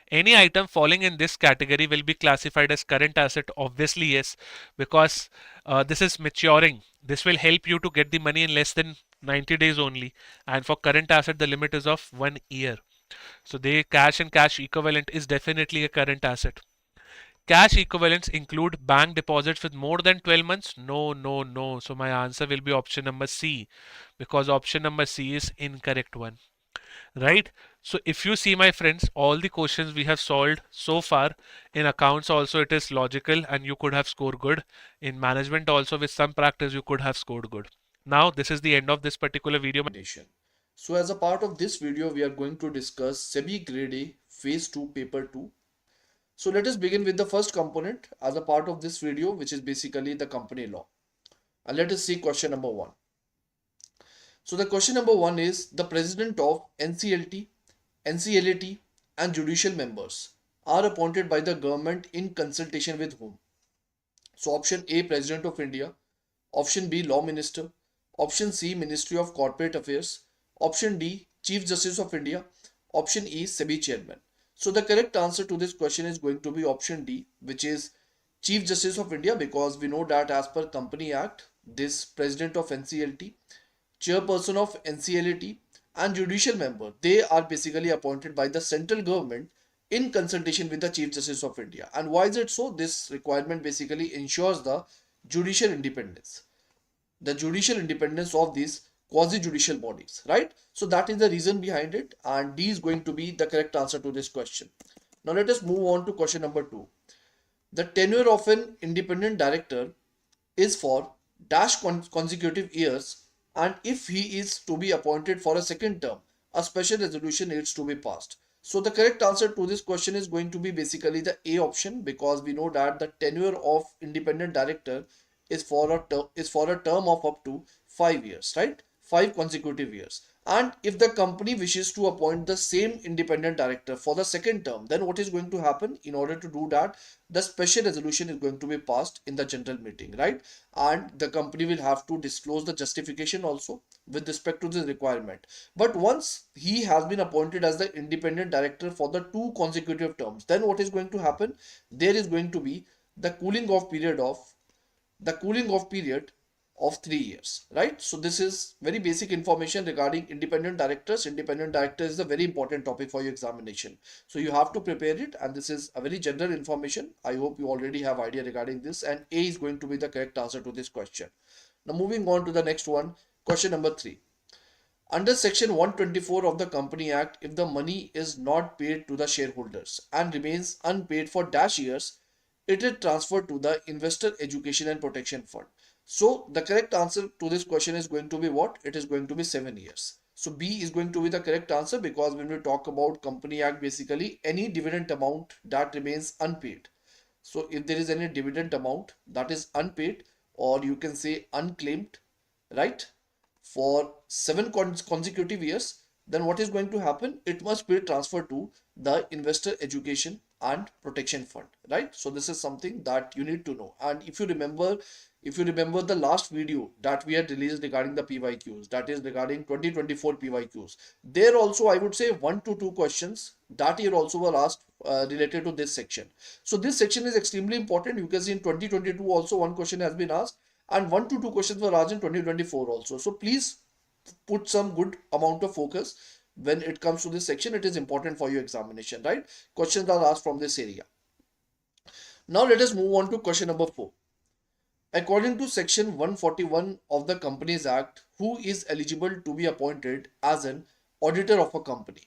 Any item falling in this category will be classified as current asset. Obviously, yes, because this is maturing. This will help you to get the money in less than 90 days only. And for current asset, the limit is of 1 year. So the cash and cash equivalent is definitely a current asset. Cash equivalents include bank deposits with more than 12 months. No, no, no. So my answer will be option number C, because option number C is incorrect one. Right? So if you see, my friends, all the questions we have solved so far in accounts also it is logical and you could have scored good. In management also with some practice you could have scored good. Now this is the end of this particular video. So as a part of this video, we are going to discuss SEBI Grade A Phase 2 Paper 2. So let us begin with the first component as a part of this video, which is basically the company law. And let us see question number 1. So the question number 1 is the president of NCLT, NCLAT and judicial members are appointed by the government in consultation with whom? So option A, President of India. Option B, Law Minister. Option C, Ministry of Corporate Affairs. Option D, Chief Justice of India. Option E, SEBI Chairman. So the correct answer to this question is going to be option D, which is Chief Justice of India, because we know that as per Company Act, this President of NCLT, Chairperson of NCLAT and judicial member, they are basically appointed by the central government in consultation with the Chief Justice of India. And why is it so? This requirement basically ensures the judicial independence. The judicial independence of these quasi-judicial bodies, right? So that is the reason behind it, and D is going to be the correct answer to this question. Now let us move on to question number 2. The tenure of an independent director is for dash consecutive years and if he is to be appointed for a second term, a special resolution needs to be passed. So the correct answer to this question is going to be basically the A option, because we know that the tenure of independent director is for a term of up to 5 years, right? 5 consecutive years. And if the company wishes to appoint the same independent director for the second term, then what is going to happen? In order to do that, the special resolution is going to be passed in the general meeting, right? And the company will have to disclose the justification also with respect to this requirement. But once he has been appointed as the independent director for the 2 consecutive terms, then what is going to happen? There is going to be the cooling off period of 3 years, right? So this is very basic information regarding independent directors. Independent director is a very important topic for your examination, so you have to prepare it, and this is a very general information. I hope you already have idea regarding this, and A is going to be the correct answer to this question. Now moving on to the next one, question number 3. Under Section 124 of the Company Act, if the money is not paid to the shareholders and remains unpaid for dash years, it is transferred to the Investor Education and Protection Fund. So the correct answer to this question is going to be what? It is going to be 7 years. So B is going to be the correct answer, because when we talk about Company Act, basically any dividend amount that remains unpaid. So if there is any dividend amount that is unpaid, or you can say unclaimed, right, for 7 consecutive years, then what is going to happen? It must be transferred to the Investor Education and Protection Fund, right? So this is something that you need to know. And if you remember the last video that we had released regarding the PYQs, that is regarding 2024 PYQs, there also I would say 1 to 2 questions that year also were asked related to this section. So this section is extremely important. You can see in 2022 also one question has been asked, and 1 to 2 questions were asked in 2024 also. So please put some good amount of focus when it comes to this section. It is important for your examination, right? Questions are asked from this area. Now let us move on to question number 4. According to section 141 of the Companies Act, who is eligible to be appointed as an auditor of a company?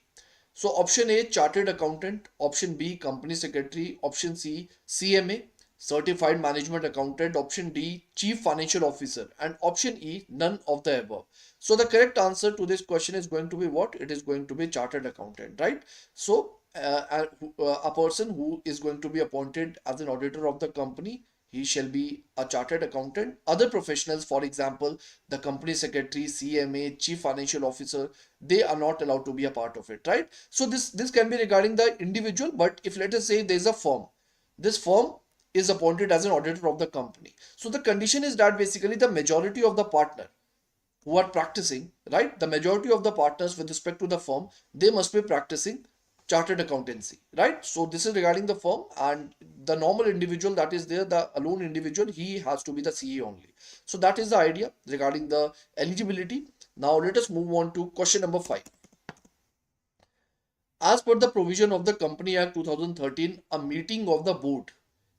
So option A, chartered accountant; option B, company secretary; option C, CMA, certified management accountant; option D, chief financial officer; and option E, none of the above. So the correct answer to this question is going to be what? It is going to be chartered accountant, right? So a person who is going to be appointed as an auditor of the company, he shall be a chartered accountant. Other professionals, for example, the company secretary, CMA, chief financial officer, they are not allowed to be a part of it, right? So this can be regarding the individual, but if let us say there is a firm, this firm is appointed as an auditor of the company. So the condition is that basically the majority of the partner who are practicing, right? The majority of the partners with respect to the firm, they must be practicing chartered accountancy, right? So this is regarding the firm, and the normal individual that is there, the alone individual, he has to be the CA only. So that is the idea regarding the eligibility. Now let us move on to question number 5. As per the provision of the Company Act 2013, a meeting of the board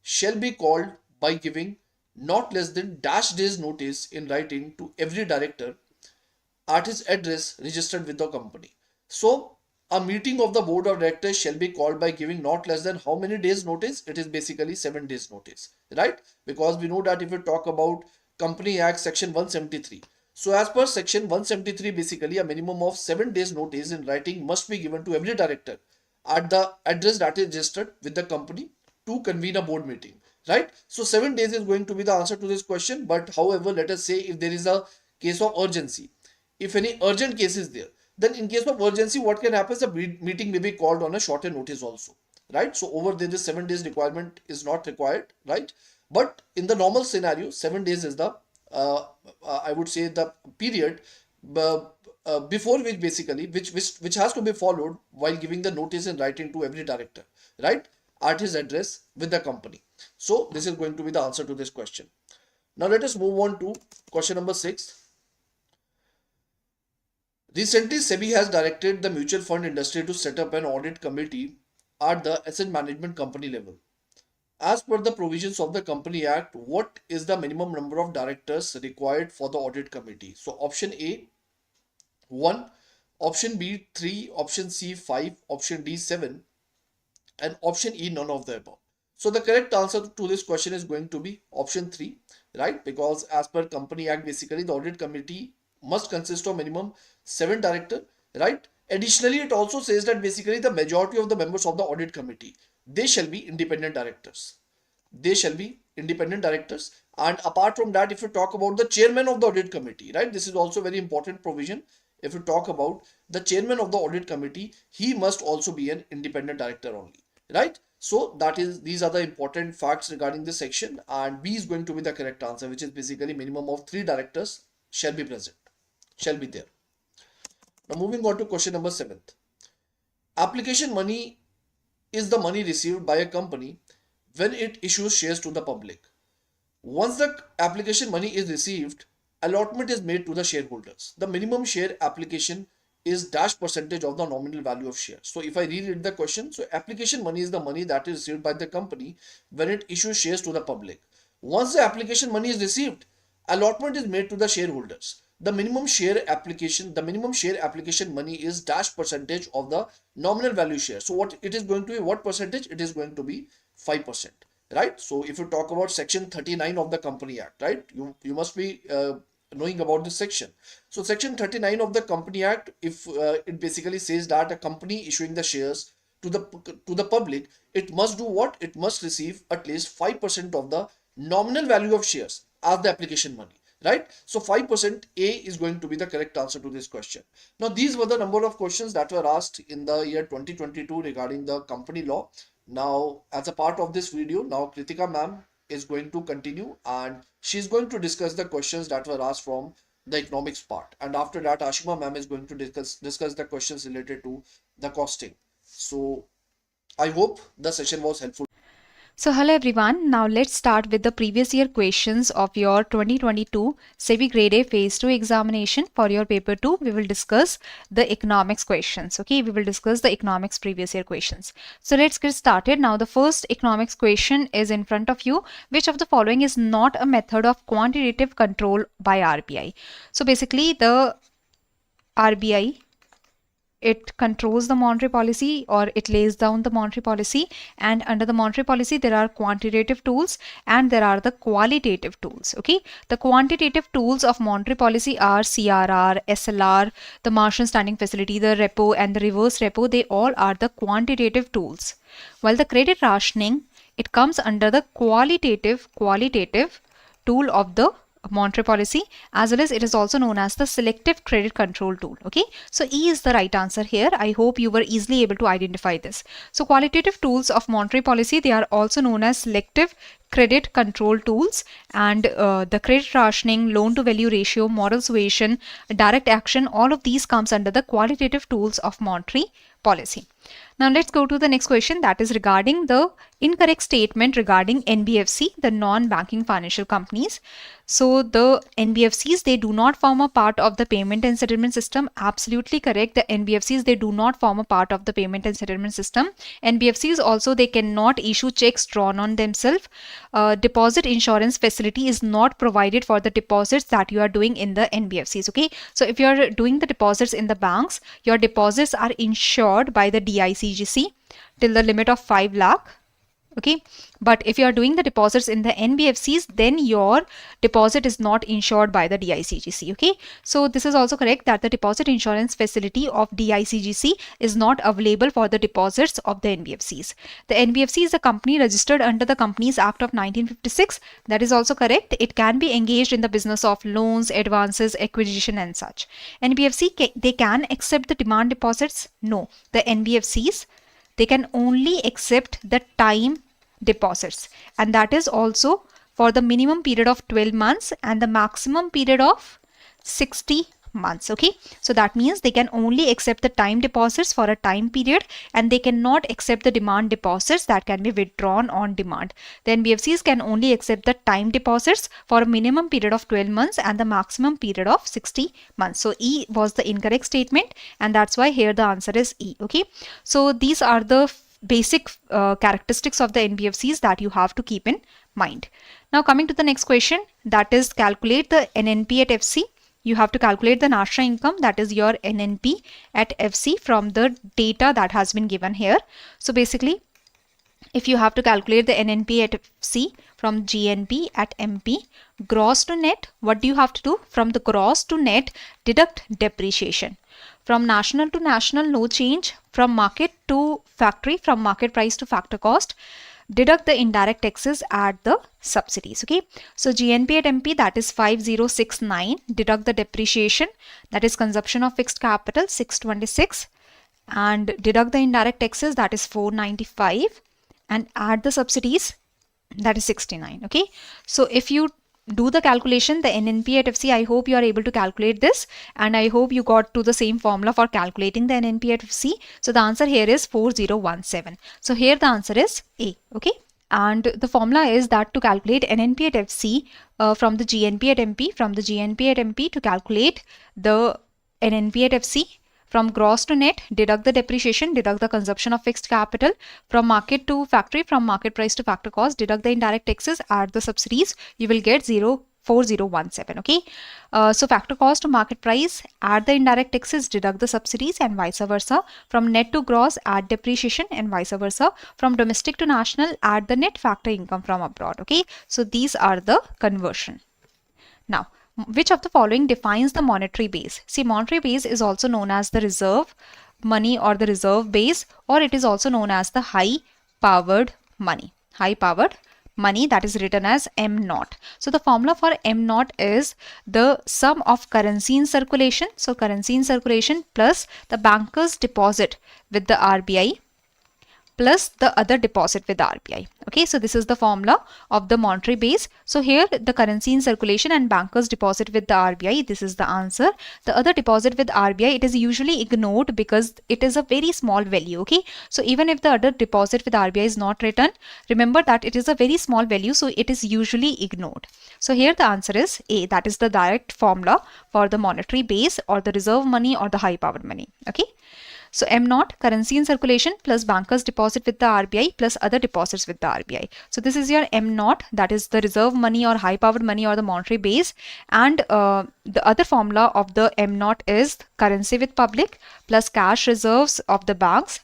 shall be called by giving not less than dash days notice in writing to every director at his address registered with the company. So a meeting of the board of directors shall be called by giving not less than how many days notice? It is basically 7 days notice, right? Because we know that if we talk about Company Act section 173, so as per section 173, basically a minimum of 7 days notice in writing must be given to every director at the address that is registered with the company to convene a board meeting, right? So 7 days is going to be the answer to this question. But however, let us say if there is a case of urgency, if any urgent case is there, then in case of urgency, what can happen is a meeting may be called on a shorter notice also, right? So over there, the 7 days requirement is not required, right? But in the normal scenario, 7 days is the I would say the period before which basically which has to be followed while giving the notice in writing to every director, right, at his address with the company. So this is going to be the answer to this question. Now let us move on to question number 6. Recently, SEBI has directed the mutual fund industry to set up an audit committee at the asset management company level. As per the provisions of the Company Act, what is the minimum number of directors required for the audit committee? So option A, 1, option B, 3, option C, 5, option D, 7, and option E, none of the above. So the correct answer to this question is going to be option 3, right? Because as per Company Act, basically the audit committee must consist of minimum 7 directors, right? Additionally, it also says that basically the majority of the members of the audit committee, they shall be independent directors. They shall be independent directors. And apart from that, if you talk about the chairman of the audit committee, right, this is also very important provision. If you talk about the chairman of the audit committee, he must also be an independent director only, right? So these are the important facts regarding this section, and B is going to be the correct answer, which is basically minimum of 3 directors shall be present, shall be there. Now moving on to question number 7th. Application money is the money received by a company when it issues shares to the public. Once the application money is received, allotment is made to the shareholders. The minimum share application is dash percentage of the nominal value of shares. So if I reread the question, so application money is the money that is received by the company when it issues shares to the public. Once the application money is received, allotment is made to the shareholders. The minimum share application money is dash percentage of the nominal value share. So what it is going to be, what percentage? It is going to be 5%, right? So if you talk about section 39 of the Company Act, right, you must be knowing about this section. So section 39 of the Company Act, if it basically says that a company issuing the shares to the public, it must do what? It must receive at least 5% of the nominal value of shares as the application money, right? So 5%, A is going to be the correct answer to this question. Now these were the number of questions that were asked in the year 2022 regarding the company law. Now as a part of this video, now Kritika ma'am is going to continue, and she's going to discuss the questions that were asked from the economics part, and after that Ashima ma'am is going to discuss the questions related to the costing. So I hope the session was helpful. So hello everyone, now let's start with the previous year questions of your 2022 SEBI Grade A Phase 2 examination. For your paper 2, we will discuss the economics questions. Okay, we will discuss the economics previous year questions. So let's get started. Now the first economics question is in front of you. Which of the following is not a method of quantitative control by RBI? So basically the RBI, it controls the monetary policy, or it lays down the monetary policy, and under the monetary policy there are quantitative tools and there are the qualitative tools. Okay, the quantitative tools of monetary policy are CRR, SLR, the Martian standing facility, the repo and the reverse repo. They all are the quantitative tools, while the credit rationing, it comes under the qualitative tool of the monetary policy, as well as it is also known as the selective credit control tool. Okay, so E is the right answer here. I hope you were easily able to identify this. So qualitative tools of monetary policy, they are also known as selective credit control tools, and the credit rationing, loan to value ratio, moral suasion, direct action, all of these comes under the qualitative tools of monetary policy. Now let's go to the next question, that is regarding the incorrect statement regarding NBFC, the non-banking financial companies. So the NBFCs, they do not form a part of the payment and settlement system. Absolutely correct. The NBFCs, they do not form a part of the payment and settlement system. NBFCs also, they cannot issue checks drawn on themselves. Deposit insurance facility is not provided for the deposits that you are doing in the NBFCs. Okay, so if you are doing the deposits in the banks, your deposits are insured by the DICGC till the limit of 5 lakh. Okay, but if you are doing the deposits in the NBFCs, then your deposit is not insured by the DICGC. Okay, so this is also correct that the deposit insurance facility of DICGC is not available for the deposits of the NBFCs. The NBFC is a company registered under the Companies Act of 1956. That is also correct. It can be engaged in the business of loans, advances, acquisition and such. NBFC, they can accept the demand deposits? No, the NBFCs, they can only accept the time deposits, and that is also for the minimum period of 12 months and the maximum period of 60 months. Okay, so that means they can only accept the time deposits for a time period, and they cannot accept the demand deposits that can be withdrawn on demand. The NBFCs can only accept the time deposits for a minimum period of 12 months and the maximum period of 60 months. So E was the incorrect statement, and that's why here the answer is E. Okay, so these are the basic characteristics of the NBFCs that you have to keep in mind. Now coming to the next question, that is calculate the NNP at FC. You have to calculate the national income, that is your NNP at FC, from the data that has been given here. So basically if you have to calculate the NNP at C from GNP at MP, gross to net, what do you have to do? From the gross to net, deduct depreciation. From national to national, no change. From market to factory, from market price to factor cost, deduct the indirect taxes, add the subsidies. Okay, so GNP at MP, that is 5069, deduct the depreciation, that is consumption of fixed capital 626, and deduct the indirect taxes, that is 495, and add the subsidies, that is 69. Okay, so if you do the calculation, the NNP at FC, I hope you are able to calculate this, and I hope you got to the same formula for calculating the NNP at FC. So the answer here is 4017. So here the answer is A. Okay, and the formula is that to calculate NNP at FC from the GNP at MP, from the GNP at MP to calculate the NNP at FC, from gross to net, deduct the depreciation, deduct the consumption of fixed capital, from market to factory, from market price to factor cost, deduct the indirect taxes, add the subsidies, you will get 4017. Okay, so factor cost to market price, add the indirect taxes, deduct the subsidies, and vice versa. From net to gross, add depreciation, and vice versa. From domestic to national, add the net factor income from abroad. Okay, so these are the conversion. Now, which of the following defines the monetary base? See, monetary base is also known as the reserve money or the reserve base, or it is also known as the high powered money. High powered money, that is written as M0. So the formula for M0 is the sum of currency in circulation. So currency in circulation plus the banker's deposit with the RBI plus the other deposit with the RBI. Okay, so this is the formula of the monetary base. So here the currency in circulation and bankers deposit with the RBI, this is the answer. The other deposit with RBI, it is usually ignored because it is a very small value. Okay, so even if the other deposit with RBI is not written, remember that it is a very small value, so it is usually ignored. So here the answer is A, that is the direct formula for the monetary base or the reserve money or the high powered money. Okay, so M0, currency in circulation plus bankers deposit with the RBI plus other deposits with the RBI. So this is your M0, that is the reserve money or high powered money or the monetary base, and the other formula of the M0 is currency with public plus cash reserves of the banks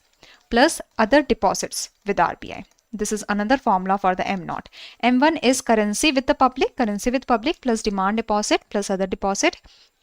plus other deposits with RBI. This is another formula for the M0. M1 is currency with the public plus demand deposit plus other deposit.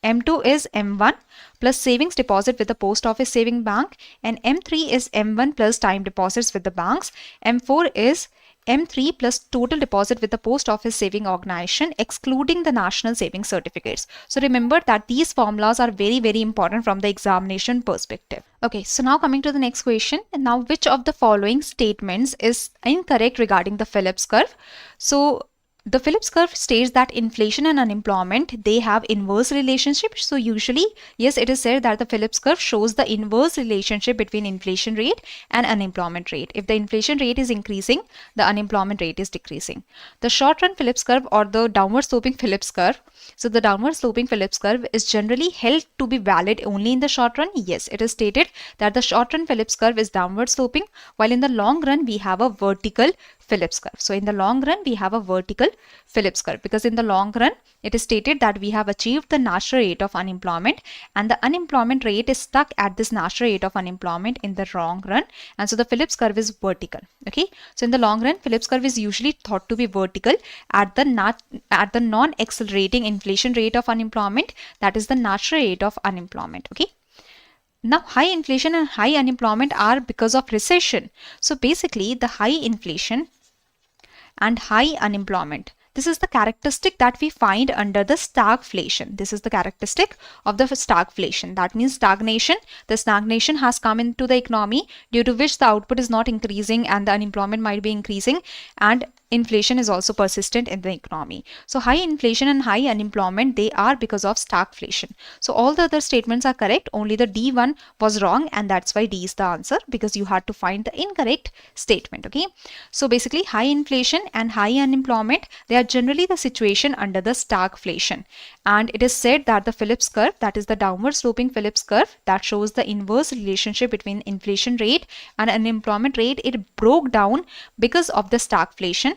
M2 is M1 plus savings deposit with the post office saving bank, and M3 is M1 plus time deposits with the banks. M4 is M3 plus total deposit with the post office saving organization excluding the national savings certificates. So remember that these formulas are very, very important from the examination perspective. Okay, so now coming to the next question. Now, which of the following statements is incorrect regarding the Phillips curve? So the Phillips curve states that inflation and unemployment, they have inverse relationship. So usually, yes, it is said that the Phillips curve shows the inverse relationship between inflation rate and unemployment rate. If the inflation rate is increasing, the unemployment rate is decreasing. The short run Phillips curve or the downward sloping Phillips curve. So the downward sloping Phillips curve is generally held to be valid only in the short run. Yes, it is stated that the short run Phillips curve is downward sloping, while in the long run we have a vertical Phillips curve. So in the long run we have a vertical Phillips curve because in the long run it is stated that we have achieved the natural rate of unemployment and the unemployment rate is stuck at this natural rate of unemployment in the long run, and so the Phillips curve is vertical. Okay, so in the long run Phillips curve is usually thought to be vertical at the non-accelerating inflation rate of unemployment, that is the natural rate of unemployment. Okay, now high inflation and high unemployment are because of recession. So basically the high inflation and high unemployment, this is the characteristic that we find under the stagflation. This is the characteristic of the stagflation. That means stagnation. The stagnation has come into the economy due to which the output is not increasing and the unemployment might be increasing, and inflation is also persistent in the economy. So high inflation and high unemployment, they are because of stagflation. So all the other statements are correct, only the D1 was wrong, and that's why D is the answer, because you had to find the incorrect statement. Okay, so basically high inflation and high unemployment, they are generally the situation under the stagflation, and it is said that the Phillips curve, that is the downward sloping Phillips curve that shows the inverse relationship between inflation rate and unemployment rate, it broke down because of the stagflation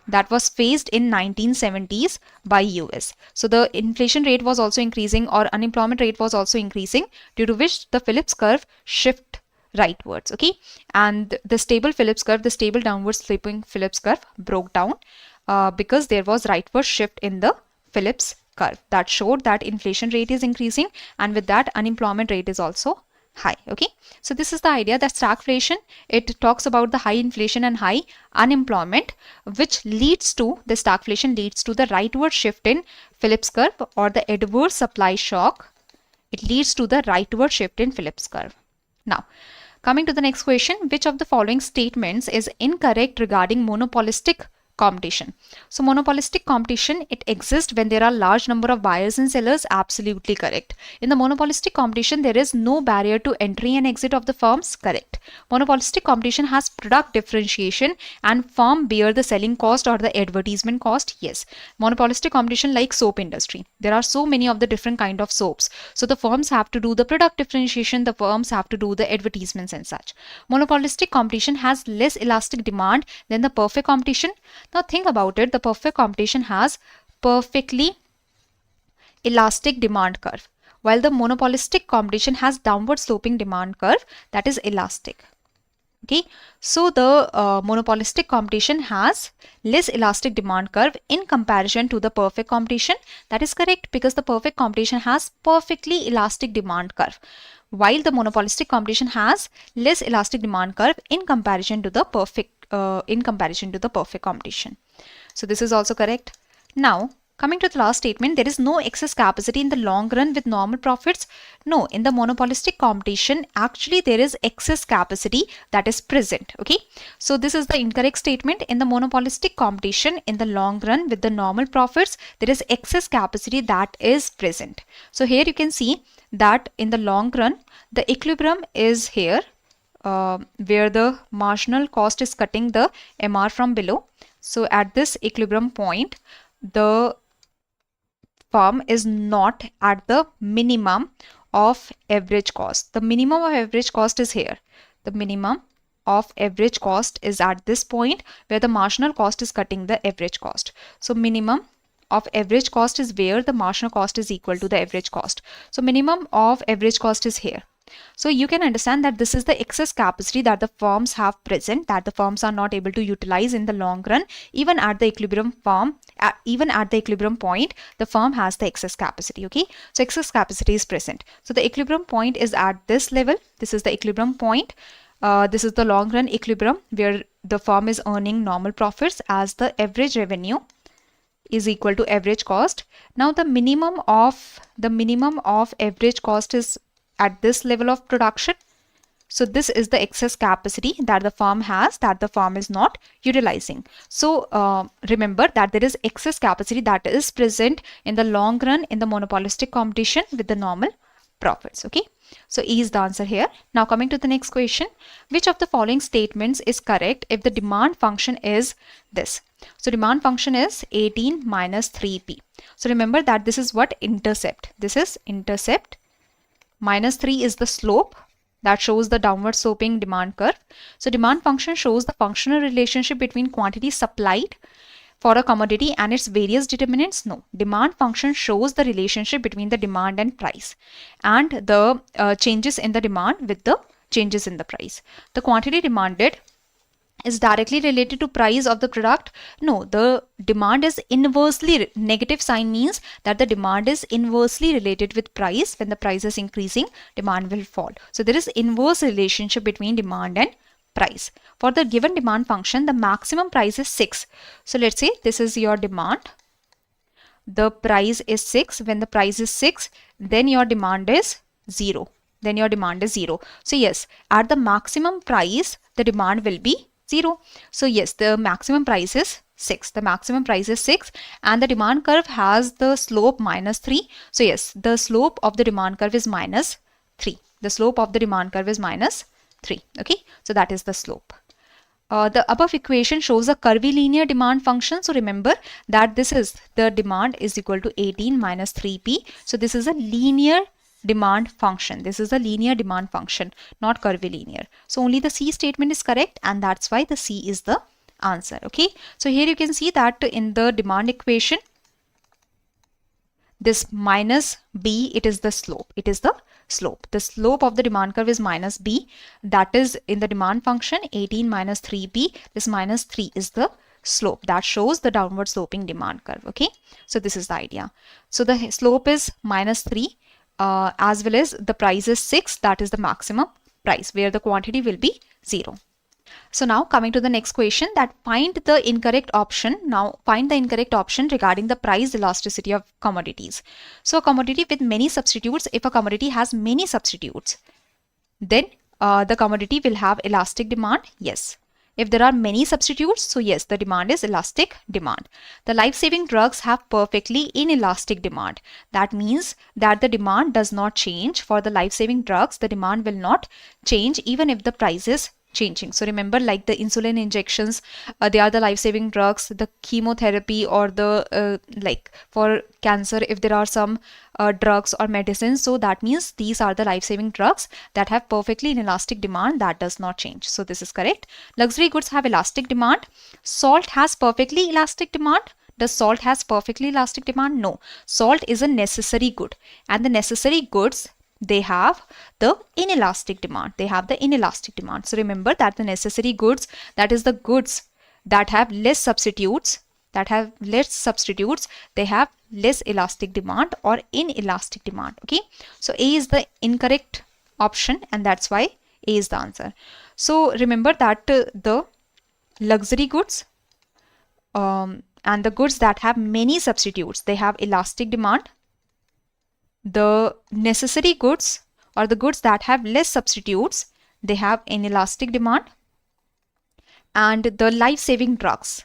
that was faced in 1970s by US. So the inflation rate was also increasing or unemployment rate was also increasing, due to which the Phillips curve shift rightwards, okay? And the stable Phillips curve, the stable downward sloping Phillips curve broke down because there was rightward shift in the Phillips curve that showed that inflation rate is increasing, and with that unemployment rate is also high, okay? So this is the idea that stagflation, it talks about the high inflation and high unemployment, which leads to, the stagflation leads to the rightward shift in Phillips curve, or the adverse supply shock. It leads to the rightward shift in Phillips curve. Now, coming to the next question, which of the following statements is incorrect regarding monopolistic competition? So monopolistic competition, it exists when there are large number of buyers and sellers. Absolutely correct. In the monopolistic competition, there is no barrier to entry and exit of the firms. Correct. Monopolistic competition has product differentiation and firm bear the selling cost or the advertisement cost. Yes. Monopolistic competition, like soap industry, there are so many of the different kind of soaps, so the firms have to do the product differentiation, the firms have to do the advertisements and such. Monopolistic competition has less elastic demand than the perfect competition. Now think about it, the perfect competition has perfectly elastic demand curve, while the monopolistic competition has downward sloping demand curve that is elastic. Okay, so the monopolistic competition has less elastic demand curve in comparison to the perfect competition. That is correct, because the perfect competition has perfectly elastic demand curve, while the monopolistic competition has less elastic demand curve in comparison to the perfect competition. So this is also correct. Now, coming to the last statement, there is no excess capacity in the long run with normal profits. No, in the monopolistic competition, actually there is excess capacity that is present. Okay, so this is the incorrect statement. In the monopolistic competition, in the long run with the normal profits, there is excess capacity that is present. So here you can see that in the long run, the equilibrium is here, where the marginal cost is cutting the MR from below. So at this equilibrium point, the firm is not at the minimum of average cost. The minimum of average cost is here. The minimum of average cost is at this point where the marginal cost is cutting the average cost. So minimum of average cost is where the marginal cost is equal to the average cost. So minimum of average cost is here. So you can understand that this is the excess capacity that the firms have present, that the firms are not able to utilize in the long run. Even at the equilibrium point, the firm has the excess capacity. Okay, so excess capacity is present. So the equilibrium point is at this level. This is the equilibrium point. This is the long run equilibrium where the firm is earning normal profits as the average revenue is equal to average cost. Now the minimum of average cost is at this level of production. So this is the excess capacity that the firm has, that the firm is not utilizing. So remember that there is excess capacity that is present in the long run in the monopolistic competition with the normal profits. Okay, so E is the answer here. Now coming to the next question, which of the following statements is correct if the demand function is this? So demand function is 18 minus 3p. So remember that this is what? Intercept. This is intercept. Minus 3 is the slope that shows the downward sloping demand curve. So demand function shows the functional relationship between quantity supplied for a commodity and its various determinants. No, demand function shows the relationship between the demand and price, and the changes in the demand with the changes in the price. The quantity demanded is directly related to price of the product. No, the demand is inversely, negative sign means that the demand is inversely related with price. When the price is increasing, demand will fall. So there is inverse relationship between demand and price. For the given demand function, the maximum price is 6. So let's say this is your demand. The price is 6. When the price is 6, then your demand is 0. Then your demand is 0. So yes, at the maximum price, the demand will be 0. So yes, the maximum price is 6. The maximum price is 6 and the demand curve has the slope minus 3. So yes, the slope of the demand curve is minus 3. The slope of the demand curve is minus 3. Okay, so that is the slope. The above equation shows a curvilinear demand function. So remember that this is the demand is equal to 18 minus 3p. So this is a linear demand function. This is a linear demand function, not curvilinear. So only the C statement is correct, and that's why the C is the answer. Okay, so here you can see that in the demand equation, this minus B, it is the slope. It is the slope. The slope of the demand curve is minus B. That is in the demand function 18 minus 3B. This minus 3 is the slope that shows the downward sloping demand curve. Okay, so this is the idea. So the slope is minus 3 as well as the price is 6. That is the maximum price where the quantity will be 0. So now coming to the next question, that find the incorrect option. Now find the incorrect option regarding the price elasticity of commodities. So a commodity with many substitutes, if a commodity has many substitutes, then the commodity will have elastic demand. Yes. If there are many substitutes, so yes, the demand is elastic demand. The life-saving drugs have perfectly inelastic demand. That means that the demand does not change. For the life-saving drugs, the demand will not change even if the price is changing. So remember, like the insulin injections, they are the life-saving drugs. The chemotherapy or the like for cancer, if there are some drugs or medicines, so that means these are the life-saving drugs that have perfectly inelastic demand that does not change. So this is correct. Luxury goods have elastic demand. Salt has perfectly elastic demand. Does salt has perfectly elastic demand? No. Salt is a necessary good, and the necessary goods, they have the inelastic demand. They have the inelastic demand. So remember that the necessary goods, that is the goods that have less substitutes, they have less elastic demand or inelastic demand. Okay, so A is the incorrect option, and that's why A is the answer. So remember that the luxury goods and the goods that have many substitutes, they have elastic demand. The necessary goods or the goods that have less substitutes, they have inelastic demand. And the life-saving drugs,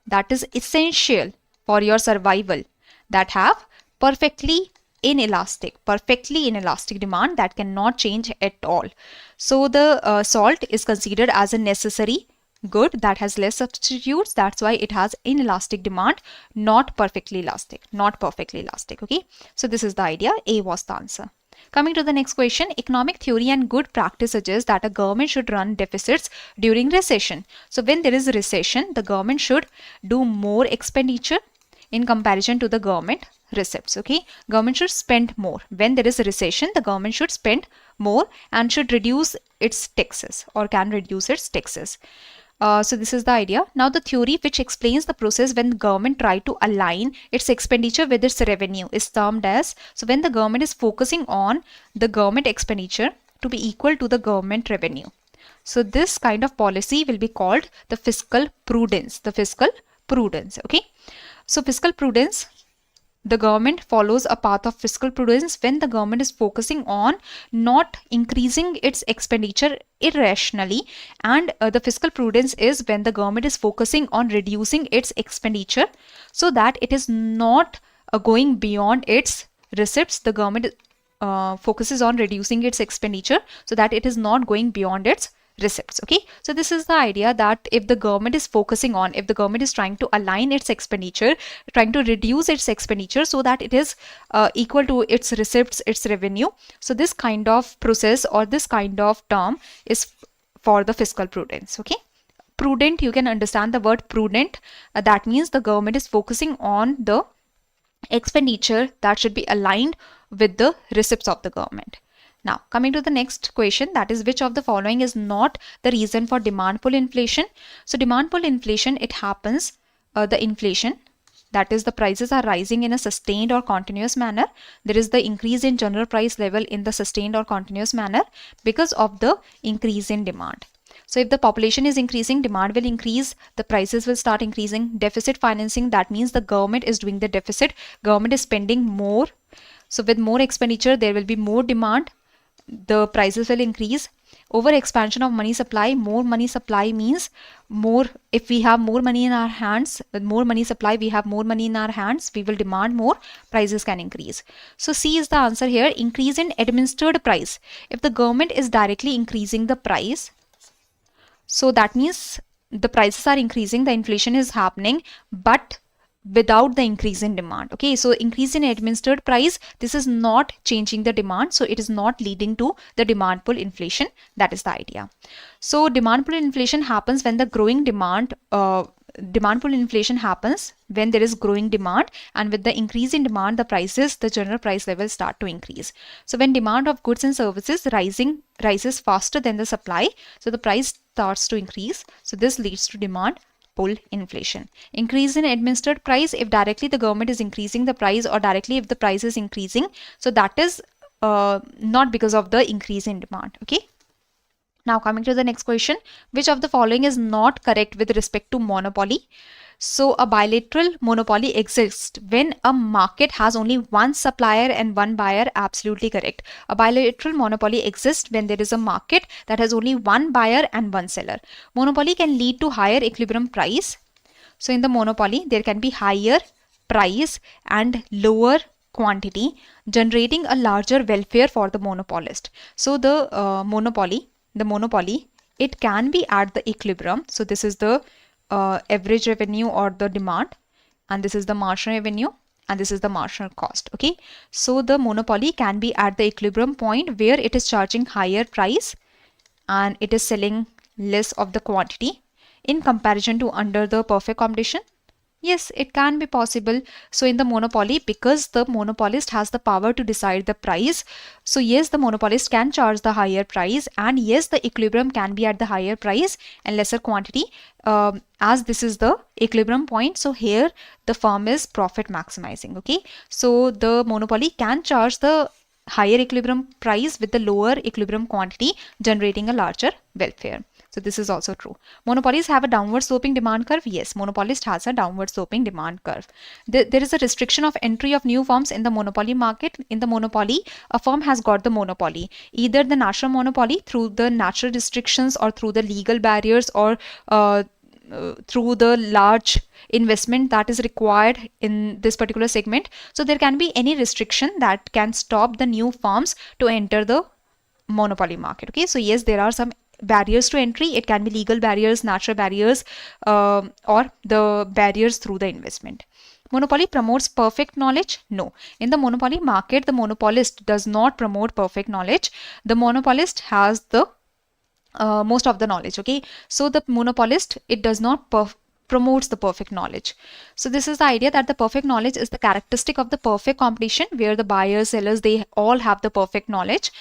that is essential for your survival, that have perfectly inelastic demand that cannot change at all. So the salt is considered as a necessary good that has less substitutes. That's why it has inelastic demand, not perfectly elastic. Okay, so this is the idea. A was the answer. Coming to the next question, economic theory and good practice suggests that a government should run deficits during recession. So when there is a recession, the government should do more expenditure in comparison to the government receipts. Okay, government should spend more. When there is a recession, the government should spend more and should reduce its taxes or can reduce its taxes. So this is the idea. Now the theory which explains the process when the government try to align its expenditure with its revenue is termed as, so when the government is focusing on the government expenditure to be equal to the government revenue. So this kind of policy will be called the fiscal prudence. Okay. So fiscal prudence, the government follows a path of fiscal prudence when the government is focusing on not increasing its expenditure irrationally, and the fiscal prudence is when the government is focusing on reducing its expenditure so that it is not going beyond its receipts. The government focuses on reducing its expenditure so that it is not going beyond its receipts. Okay, so this is the idea that if the government is focusing on, if the government is trying to align its expenditure, trying to reduce its expenditure so that it is equal to its receipts, its revenue. So this kind of process or this kind of term is for the fiscal prudence. Okay, prudent, you can understand the word prudent. That means the government is focusing on the expenditure that should be aligned with the receipts of the government. Now, coming to the next question, that is, which of the following is not the reason for demand pull inflation? So demand pull inflation, it happens, the inflation, that is the prices are rising in a sustained or continuous manner. There is the increase in general price level in the sustained or continuous manner because of the increase in demand. So if the population is increasing, demand will increase, the prices will start increasing. Deficit financing, that means the government is doing the deficit, government is spending more. So with more expenditure, there will be more demand, the prices will increase. Over expansion of money supply, more money supply means more. If we have more money in our hands, with more money supply, we have more money in our hands, we will demand more, prices can increase. So C is the answer here. Increase in administered price. If the government is directly increasing the price, so that means the prices are increasing, the inflation is happening, but without the increase in demand. Okay, so increase in administered price, this is not changing the demand, so it is not leading to the demand pull inflation. That is the idea. So demand pull inflation happens when the growing demand demand pull inflation happens when there is growing demand, and with the increase in demand, the general price levels start to increase. So when demand of goods and services rises faster than the supply, so the price starts to increase. So this leads to demand pull inflation. Increase in administered price, if directly the government is increasing the price, or directly if the price is increasing, so that is not because of the increase in demand. Okay. Now coming to the next question, which of the following is not correct with respect to monopoly? So a bilateral monopoly exists when a market has only one supplier and one buyer. Absolutely correct. A bilateral monopoly exists when there is a market that has only one buyer and one seller. Monopoly can lead to higher equilibrium price. So in the monopoly, there can be higher price and lower quantity, generating a larger welfare for the monopolist. So the monopoly, it can be at the equilibrium. So this is the average revenue or the demand, and this is the marginal revenue, and this is the marginal cost. Okay, so the monopoly can be at the equilibrium point where it is charging higher price and it is selling less of the quantity in comparison to under the perfect competition. Yes, it can be possible. So in the monopoly, because the monopolist has the power to decide the price, so yes, the monopolist can charge the higher price, and yes, the equilibrium can be at the higher price and lesser quantity, as this is the equilibrium point. So here the firm is profit maximizing. Okay, so the monopoly can charge the higher equilibrium price with the lower equilibrium quantity, generating a larger welfare. So this is also true. Monopolies have a downward sloping demand curve. Yes, monopolist has a downward sloping demand curve. There is a restriction of entry of new firms in the monopoly market. In the monopoly, a firm has got the monopoly, either the national monopoly through the natural restrictions, or through the legal barriers, or through the large investment that is required in this particular segment. So there can be any restriction that can stop the new firms to enter the monopoly market. Okay, so yes, there are some barriers to entry. It can be legal barriers, natural barriers, or the barriers through the investment. Monopoly promotes perfect knowledge? No. In the monopoly market, the monopolist does not promote perfect knowledge. The monopolist has the most of the knowledge. Okay, so the monopolist, it does not promotes the perfect knowledge. So this is the idea that the perfect knowledge is the characteristic of the perfect competition, where the buyers, sellers, they all have the perfect knowledge.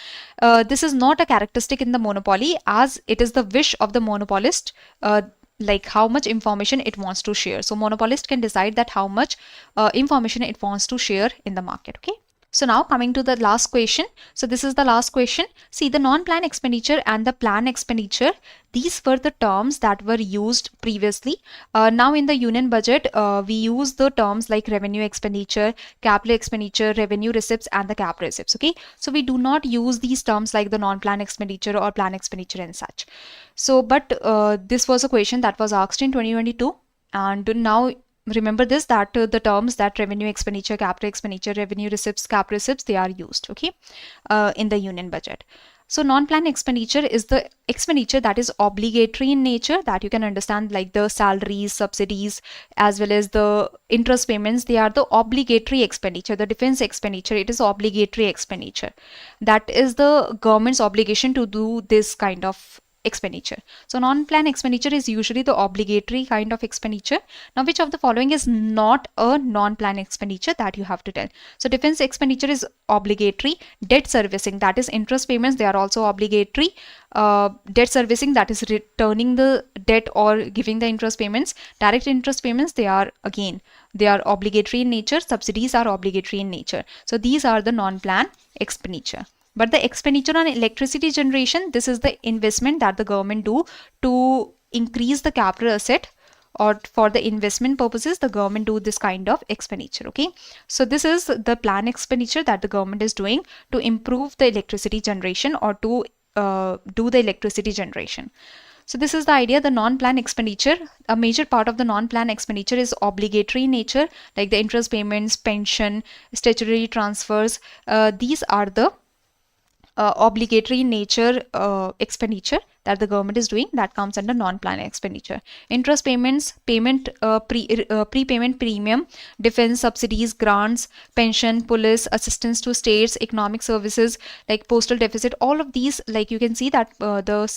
This is not a characteristic in the monopoly, as it is the wish of the monopolist, like how much information it wants to share. So monopolist can decide that how much information it wants to share in the market. Okay. So now coming to the last question. So this is the last question. See, the non-plan expenditure and the plan expenditure, these were the terms that were used previously. Now in the union budget, we use the terms like revenue expenditure, capital expenditure, revenue receipts, and the cap receipts. Okay, so we do not use these terms like the non-plan expenditure or plan expenditure and such. So, but this was a question that was asked in 2022, and now remember this, that the terms that revenue expenditure, capital expenditure, revenue receipts, cap receipts, they are used. Okay, in the union budget. So non-plan expenditure is the expenditure that is obligatory in nature, that you can understand, like the salaries, subsidies, as well as the interest payments. They are the obligatory expenditure. The defense expenditure, it is obligatory expenditure. That is the government's obligation to do this kind of expenditure. So non-plan expenditure is usually the obligatory kind of expenditure. Now, which of the following is not a non-plan expenditure, that you have to tell. So defense expenditure is obligatory. Debt servicing, that is interest payments, they are also obligatory. Debt servicing, that is returning the debt or giving the interest payments. Direct interest payments, they are obligatory in nature. Subsidies are obligatory in nature. So these are the non-plan expenditure. But the expenditure on electricity generation, this is the investment that the government do to increase the capital asset, or for the investment purposes, the government do this kind of expenditure. Okay, so this is the plan expenditure that the government is doing to improve the electricity generation, or to do the electricity generation. So this is the idea. The non-plan expenditure, a major part of the non-plan expenditure is obligatory in nature, like the interest payments, pension, statutory transfers. These are the obligatory in nature expenditure that the government is doing, that comes under non-plan expenditure. Interest payments, prepayment premium, defense subsidies, grants, pension, police, assistance to states, economic services like postal deficit, all of these, like you can see that the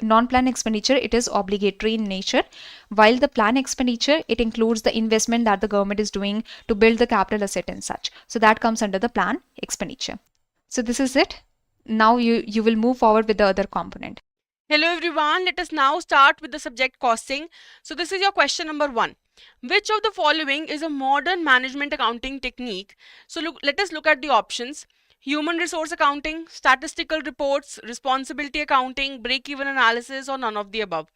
non-plan expenditure, it is obligatory in nature, while the plan expenditure, it includes the investment that the government is doing to build the capital asset and such. So that comes under the plan expenditure. So this is it. Now you will move forward with the other component. Hello everyone, let us now start with the subject costing. So this is your question number 1. Which of the following is a modern management accounting technique? So let us look at the options. Human resource accounting, statistical reports, responsibility accounting, break-even analysis, or none of the above.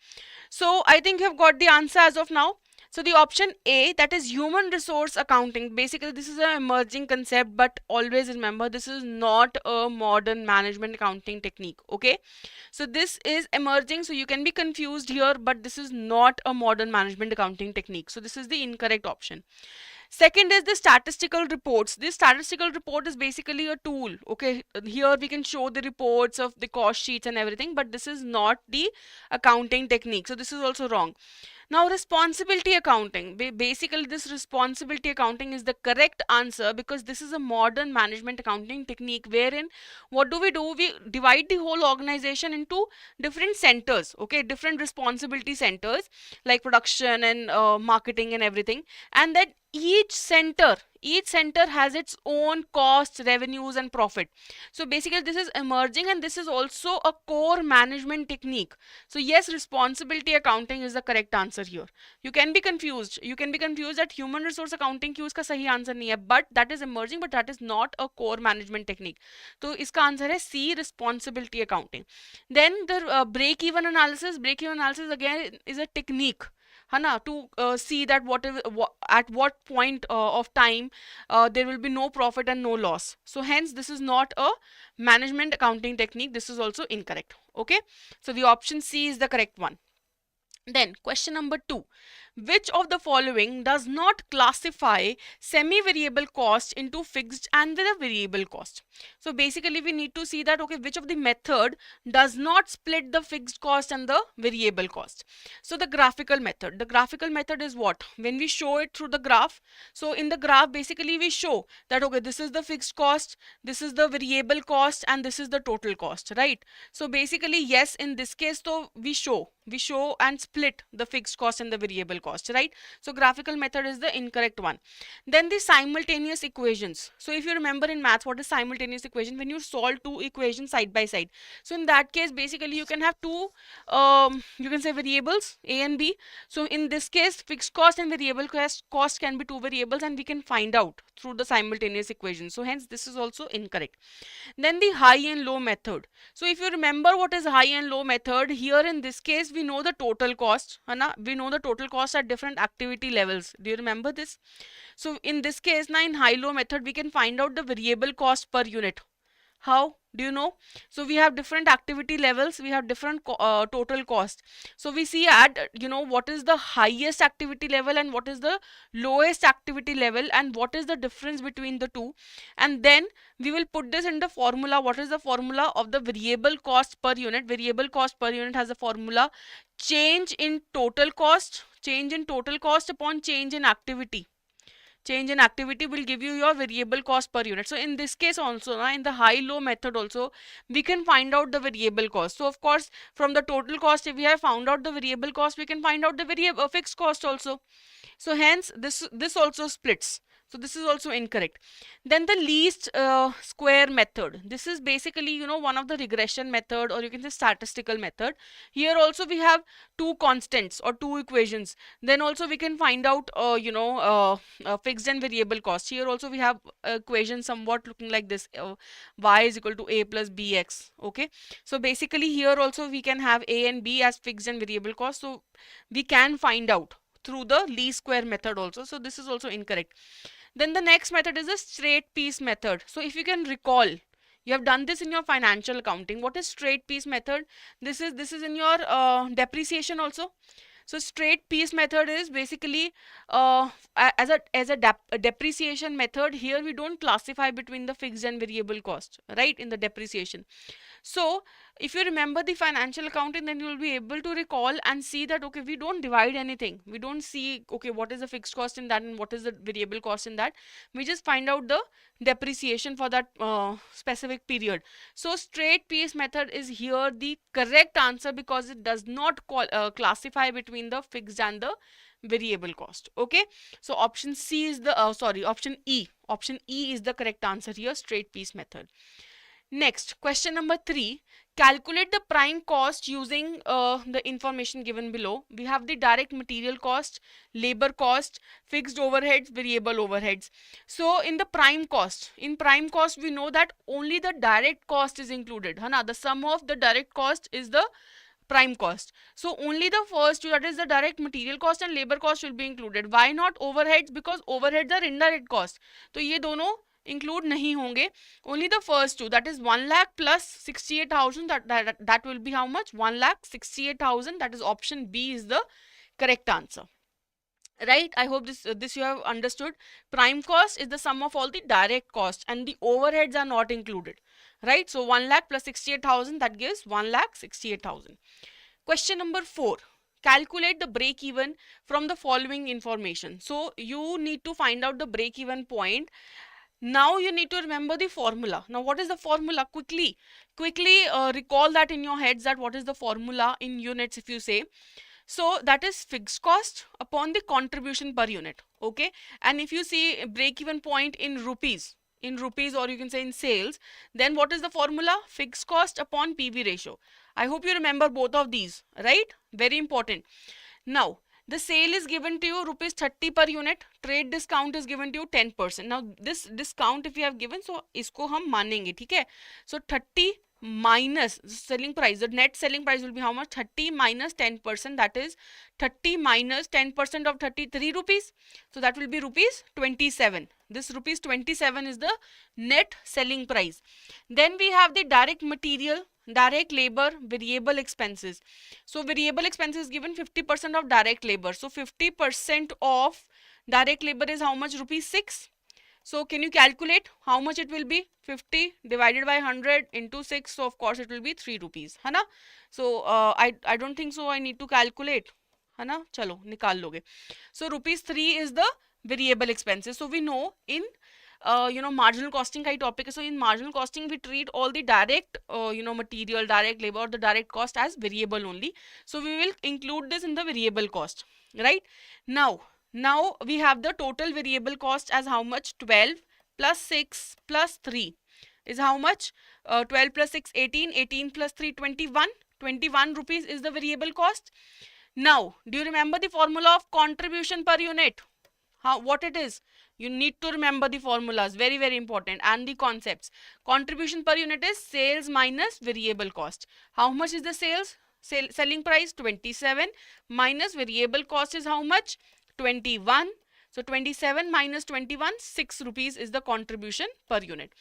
So I think you have got the answer as of now. So the option A, that is human resource accounting. Basically, this is an emerging concept, but always remember this is not a modern management accounting technique. Okay, so this is emerging, so you can be confused here, but this is not a modern management accounting technique. So this is the incorrect option. Second is the statistical reports. This statistical report is basically a tool. Okay, here we can show the reports of the cost sheets and everything, but this is not the accounting technique. So this is also wrong. Now, responsibility accounting. Basically, this responsibility accounting is the correct answer because this is a modern management accounting technique wherein what do? We divide the whole organization into different centers, okay, different responsibility centers like production and marketing and everything, and that each center has its own costs, revenues, and profit. So basically this is emerging and this is also a core management technique. So yes, responsibility accounting is the correct answer here. You can be confused that human resource accounting क्यों इसका सही answer नहीं है, but that is emerging, but that is not a core management technique. तो इसका answer है C, responsibility accounting. Then the break even analysis again is a technique है ना, to see that at what point of time there will be no profit and no loss. So hence this is not a management accounting technique. This is also incorrect. Okay, so the option C is the correct one. Then question number 2. Which of the following does not classify semi-variable cost into fixed and the variable cost? So basically we need to see that, okay, which of the method does not split the fixed cost and the variable cost. So the graphical method is what? When we show it through the graph, so in the graph basically we show that, okay, this is the fixed cost, this is the variable cost, and this is the total cost, right? So basically yes, in this case so we show and split the fixed cost and the variable cost, right? So graphical method is the incorrect one. Then the simultaneous equations. So if you remember in maths, what is simultaneous equation? When you solve two equations side by side. So in that case basically you can have two you can say variables A and B. So in this case fixed cost and variable cost can be two variables and we can find out through the simultaneous equation. So hence this is also incorrect. Then the high and low method. So if you remember what is high and low method, here in this case we know the total cost, we know the total cost at different activity levels. Do you remember this? So in this case now in high low method we can find out the variable cost per unit. How? Do you know? So we have different activity levels, we have different total cost. So we see at, you know, what is the highest activity level and what is the lowest activity level and what is the difference between the two, and then we will put this in the formula. What is the formula of the variable cost per unit? Variable cost per unit has a formula: change in total cost upon change in activity. Change in activity will give you your variable cost per unit. So in this case also, in the high low method also, we can find out the variable cost. So of course from the total cost, if we have found out the variable cost, we can find out the variable fixed cost also. So hence this also splits. So this is also incorrect. Then the least square method. This is basically, you know, one of the regression method, or you can say statistical method. Here also we have two constants or two equations. Then also we can find out, fixed and variable cost. Here also we have equation somewhat looking like this: y is equal to a plus bx. Okay. So basically here also we can have a and b as fixed and variable cost. So we can find out through the least square method also. So this is also incorrect. Then the next method is the straight piece method. So if you can recall, you have done this in your financial accounting. What is straight piece method? This is in your depreciation also. So straight piece method is basically as a depreciation method. Here we don't classify between the fixed and variable cost, right, in the depreciation. So if you remember the financial accounting, then you will be able to recall and see that, okay, we don't divide anything. We don't see, okay, what is the fixed cost in that and what is the variable cost in that. We just find out the depreciation for that specific period. So straight piece method is here the correct answer, because it does not classify between the fixed and the variable cost. Okay, so option C is the option E is the correct answer here, straight piece method. Next, question number 3. Calculate the prime cost using the information given below. We have the direct material cost, labor cost, fixed overheads, variable overheads. So in prime cost, we know that only the direct cost is included. Hana? The sum of the direct cost is the prime cost. So only the first two, that is the direct material cost and labor cost, will be included. Why not overheads? Because overheads are indirect cost. तो ये दोनों include नहीं होंगे. Only the first two, that is 1 lakh plus 68,000, that will be how much? 1 lakh 68,000. That is option B is the correct answer. Right, I hope this you have understood. Prime cost is the sum of all the direct costs and the overheads are not included. Right, so 1 lakh plus 68,000, that gives 1 lakh 68,000. Question number 4. Calculate the break even from the following information. So you need to find out the break even point. Now you need to remember the formula. Now what is the formula? Quickly recall that in your heads, that what is the formula in units if you say. So that is fixed cost upon the contribution per unit. Okay, and if you see break even point in rupees, or you can say in sales, then what is the formula? Fixed cost upon PV ratio. I hope you remember both of these, right? Very important. Now the sale is given to you rupees 30 per unit, trade discount is given to you 10%. Now this discount if you have given, so isko hum manenge, theek hai? So 30 minus selling price, the net selling price will be how much? 30 minus 10%, that is 30 minus 10% of 33 rupees. So that will be rupees 27. This rupees 27 is the net selling price. Then we have the direct material, direct labor, variable expenses. So variable expenses given 50% of direct labor. So 50% of direct labor is how much? Rupees 6. So can you calculate how much it will be? 50 divided by 100 into 6. So of course it will be 3 rupees. है ना? So I don't think so I need to calculate. है ना? चलो निकाल लोगे. So rupees 3 is the variable expenses. So we know in marginal costing का topic है. So in marginal costing we treat all the direct material, direct labor or the direct cost as variable only. So we will include this in the variable cost, right? Now we have the total variable cost as how much? 12 plus 6 plus 3 is how much? 12 plus 6 18, 18 plus 3 21. 21 rupees is the variable cost. Now do you remember the formula of contribution per unit? What it is? You need to remember the formulas, very very important, and the concepts. Contribution per unit is sales minus variable cost. How much is the selling price? 27 minus variable cost is how much? 21. So 27 minus 21, 6 rupees is the contribution per unit.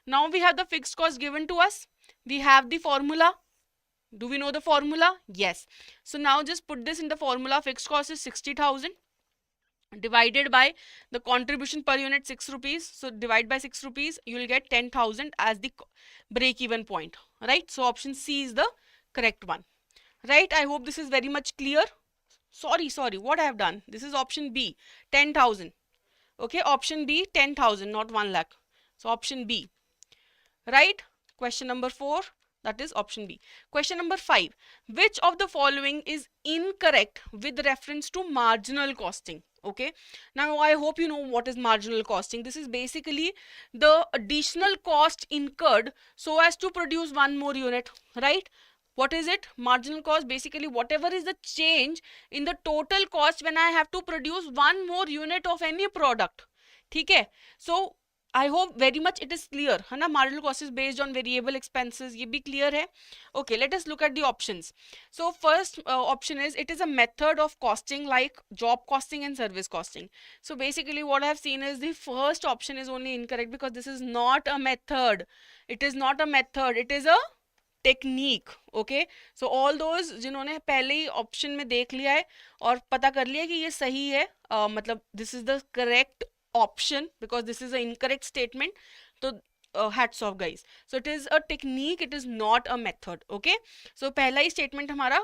Now we have the fixed cost given to us. We have the formula. Do we know the formula? Yes. So now just put this in the formula. Fixed cost is 60,000 divided by the contribution per unit 6 rupees. So divide by 6 rupees, you will get 10,000 as the break even point, right? So option C is the correct one, right? I hope this is very much clear. Sorry, what I have done? This is option B, 10,000. Okay, option B, 10,000, not 1 lakh. So option B, right? Question number 4, that is option B. Question number 5. Which of the following is incorrect with reference to marginal costing? Okay, now I hope you know what is marginal costing. This is basically the additional cost incurred so as to produce one more unit, right? What is it? Marginal cost, basically whatever is the change in the total cost when I have to produce one more unit of any product. ठीक है? So I hope very much it is clear. है ना? Marginal cost is based on variable expenses. ये भी clear है? Okay, let us look at the options. So first option is, it is a method of costing like job costing and service costing. So basically what I have seen is the first option is only incorrect because this is not a method. It is not a method. It is a technique. Okay, so all those जिन्होंने पहले ही option में देख लिया है और पता कर लिया कि ये सही है, मतलब this is the correct option because this is a incorrect statement, तो hats off guys. So it is a technique, it is not a method. Okay, so पहला ही statement हमारा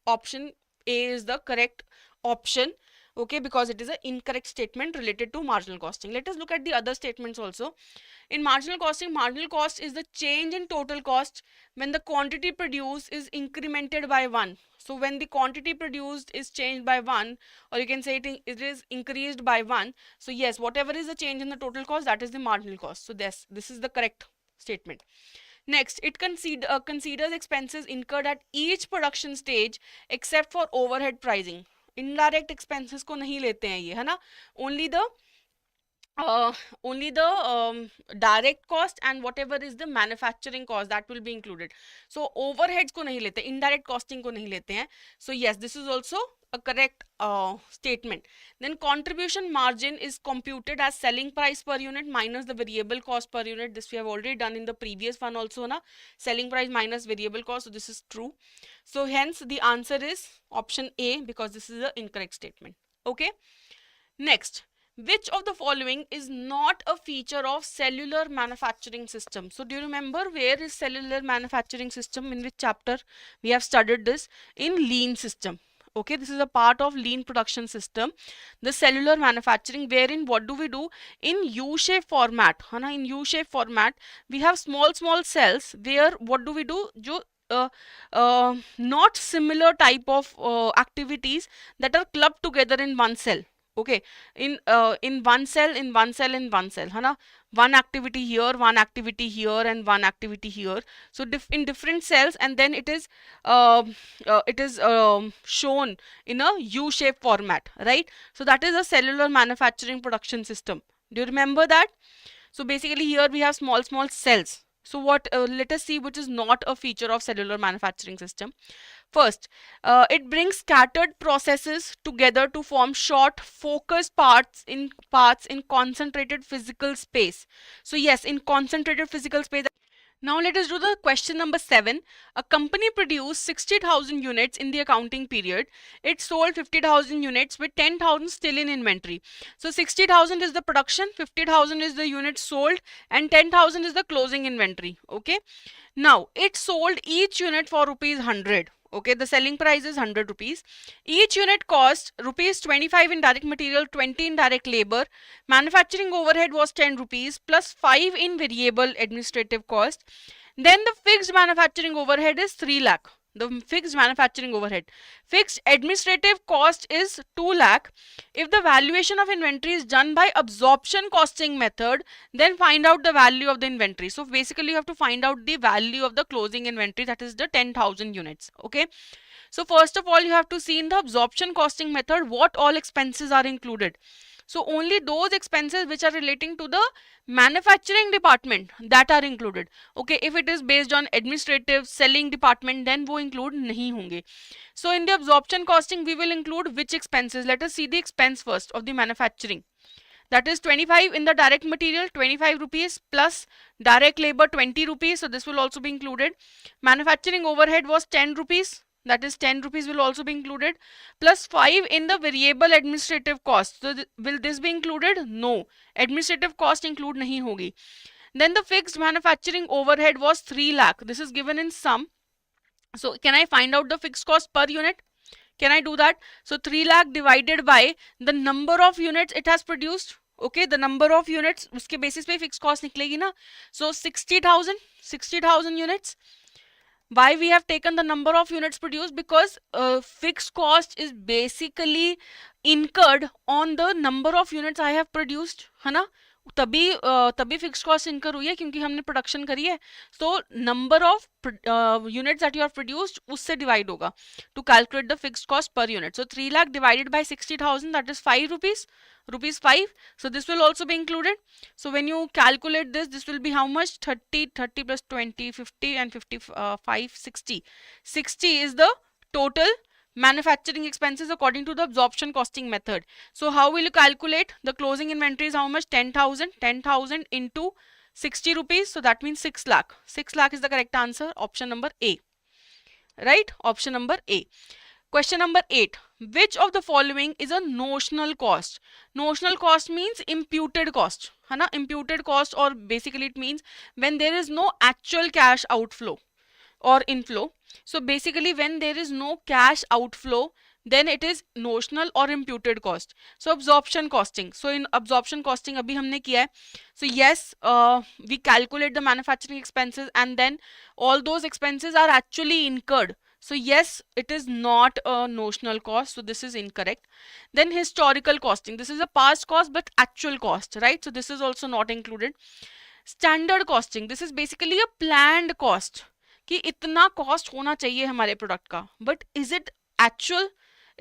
option A is the correct option. Okay, because it is an incorrect statement related to marginal costing. Let us look at the other statements also. In marginal costing, marginal cost is the change in total cost when the quantity produced is incremented by 1. So when the quantity produced is changed by 1, or you can say it is increased by 1. So yes, whatever is the change in the total cost, that is the marginal cost. So this is the correct statement. Next, it considers expenses incurred at each production stage except for overhead pricing. Indirect expenses को नहीं लेते हैं ये, है ना? Only the direct cost and whatever is the manufacturing cost, that will be included. So overheads को नहीं लेते, indirect costing को नहीं लेते हैं. So yes, this is also a correct statement. Then contribution margin is computed as selling price per unit minus the variable cost per unit. This we have already done in the previous one also, na? Selling price minus variable cost. So this is true. So hence the answer is option A, because this is the incorrect statement. Okay. Next, which of the following is not a feature of cellular manufacturing system? So do you remember where is cellular manufacturing system, in which chapter we have studied this? In lean system. Okay, this is a part of lean production system, the cellular manufacturing, wherein what do we do? In U-shape format, है in U-shape format we have small cells, where what do we do? Not similar type of activities that are clubbed together in one cell. Okay, in one cell, है ना? One activity here, one activity here, and one activity here. So in different cells, and then it is shown in a U-shaped format, right? So that is a cellular manufacturing production system. Do you remember that? So basically here we have small cells. So what? Let us see which is not a feature of cellular manufacturing system. First, it brings scattered processes together to form short, focused parts in concentrated physical space. So yes, in concentrated physical space. Now let us do the question number 7. A company produced 60,000 units in the accounting period. It sold 50,000 units with 10,000 still in inventory. So 60,000 is the production, 50,000 is the units sold, and 10,000 is the closing inventory. Okay. Now it sold each unit for rupees 100. Okay, the selling price is 100 rupees. Each unit cost rupees 25 in direct material, 20 in direct labor. Manufacturing overhead was 10 rupees plus 5 in variable administrative cost. Then the fixed manufacturing overhead is 3 lakh. The fixed manufacturing overhead. Fixed administrative cost is 2 lakh. If the valuation of inventory is done by absorption costing method, then find out the value of the inventory. So basically you have to find out the value of the closing inventory, that is the 10,000 units. Okay. So first of all, you have to see in the absorption costing method what all expenses are included. So only those expenses which are relating to the manufacturing department, that are included. Okay, if it is based on administrative selling department, then wo include nahi honge. So in the absorption costing, we will include which expenses? Let us see the expense first of the manufacturing. That is 25 in the direct material, 25 rupees plus direct labor 20 rupees. So this will also be included. Manufacturing overhead was 10 rupees. That is 10 rupees will also be included, plus 5 in the variable administrative cost. So will this be included? No. Administrative cost include nahi hogi. Then the fixed manufacturing overhead was 3 lakh. This is given in sum. So can I find out the fixed cost per unit? Can I do that? So 3 lakh divided by the number of units it has produced. Okay, the number of units, uske basis pe fixed cost niklegi na. So 60,000 units. Why we have taken the number of units produced? Because fixed cost is basically incurred on the number of units I have produced, है ना? तभी fix cost incur हुई है क्योंकि हमने production करी है. So number of units that you have produced उससे डिवाइड होगा to calculate the fix cost per unit. So 3 lakh divided by 60,000, that is 5 rupees 5. So this will also be included. So when you calculate this will be how much? 30 plus 20, 50, and 55, 60. 60 is the total manufacturing expenses according to the absorption costing method. So how will you calculate? The closing inventory is how much? 10,000 into 60 rupees. So that means 6 lakh. 6 lakh is the correct answer. Option number A. Right? Option number A. Question number 8. Which of the following is a notional cost? Notional cost means imputed cost. है ना? Imputed cost, or basically it means when there is no actual cash outflow or inflow. So basically when there is no cash outflow, then it is notional or imputed cost. So absorption costing. So in absorption costing abhi humne kiya hai. So yes, we calculate the manufacturing expenses and then all those expenses are actually incurred. So yes, it is not a notional cost. So this is incorrect. Then historical costing. This is a past cost but actual cost, right? So this is also not included. Standard costing. This is basically a planned cost. कि इतना cost होना चाहिए हमारे product का, but is it actual?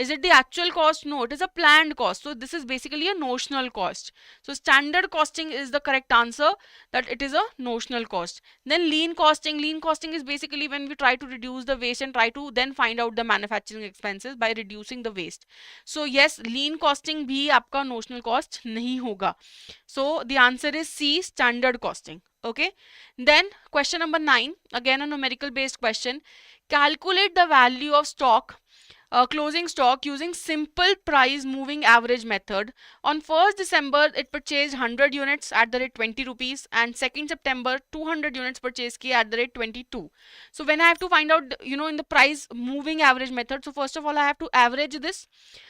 Is it the actual cost? No, it is a planned cost. So this is basically a notional cost. So standard costing is the correct answer, that it is a notional cost. Then lean costing. Lean costing is basically when we try to reduce the waste and try to then find out the manufacturing expenses by reducing the waste. So yes, lean costing भी आपका notional cost नहीं होगा. So the answer is C, standard costing. Okay. Then question number 9, again a numerical based question. Calculate the value of stock, closing stock using simple price moving average method. On 1st December it purchased 100 units at the rate 20 rupees and 2nd September 200 units purchased kiya at the rate 22. So when I have to find out, in the price moving average method, so first of all I have to average this.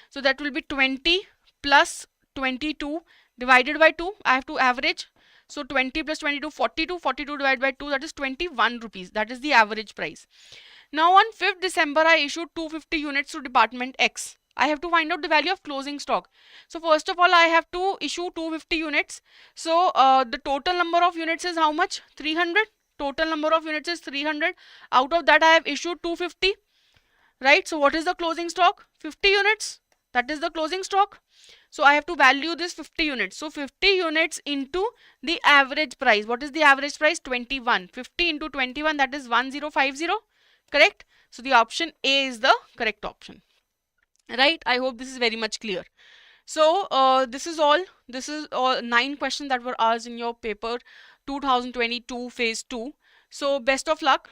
So that will be 20 plus 22 divided by 2. I have to average. So 20 plus 22, 42. 42 divided by 2, that is 21 rupees. That is the average price. Now on 5th December, I issued 250 units to department X. I have to find out the value of closing stock. So first of all, I have to issue 250 units. So the total number of units is how much? 300. Total number of units is 300. Out of that, I have issued 250. Right? So what is the closing stock? 50 units. That is the closing stock. So I have to value this 50 units. So 50 units into the average price. What is the average price? 21. 50 into 21, that is 1050. Correct? So the option A is the correct option. Right? I hope this is very much clear. So this is all. This is all 9 questions that were asked in your paper 2022 phase 2. So best of luck.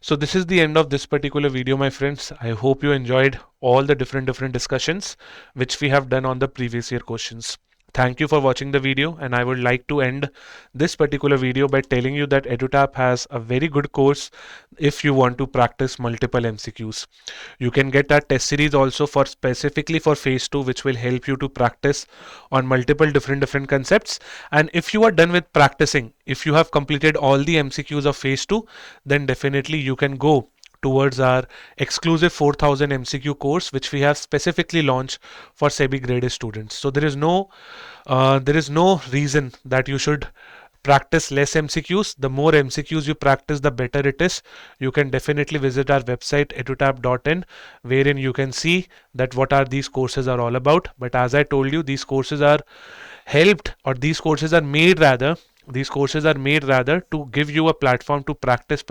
So this is the end of this particular video, my friends. I hope you enjoyed all the different discussions which we have done on the previous year questions. Thank you for watching the video, and I would like to end this particular video by telling you that EduTap has a very good course if you want to practice multiple MCQs. You can get that test series also for specifically for phase 2, which will help you to practice on multiple different concepts. And if you are done with practicing, if you have completed all the MCQs of phase 2, then definitely you can go towards our exclusive 4000 MCQ course, which we have specifically launched for SEBI Grade A students. So there is no reason that you should practice less MCQs. The more MCQs you practice, the better it is. You can definitely visit our website edutap.in, wherein you can see that what are these courses are all about. But as I told you, these courses are made rather to give you a platform to practice.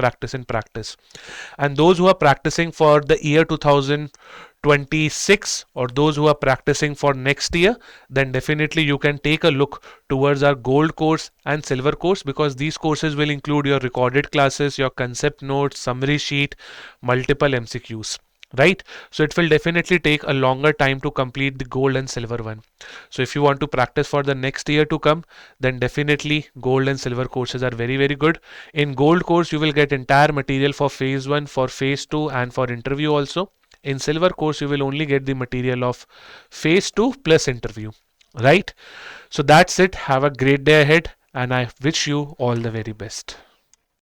And those who are practicing for the year 2026 or those who are practicing for next year, then definitely you can take a look towards our gold course and silver course, because these courses will include your recorded classes, your concept notes, summary sheet, multiple MCQs. Right? So it will definitely take a longer time to complete the gold and silver one. So if you want to practice for the next year to come, then definitely gold and silver courses are very good. In gold course, you will get entire material for phase 1, for phase 2 and for interview also. In silver course, you will only get the material of phase 2 plus interview. Right? So that's it. Have a great day ahead, and I wish you all the very best.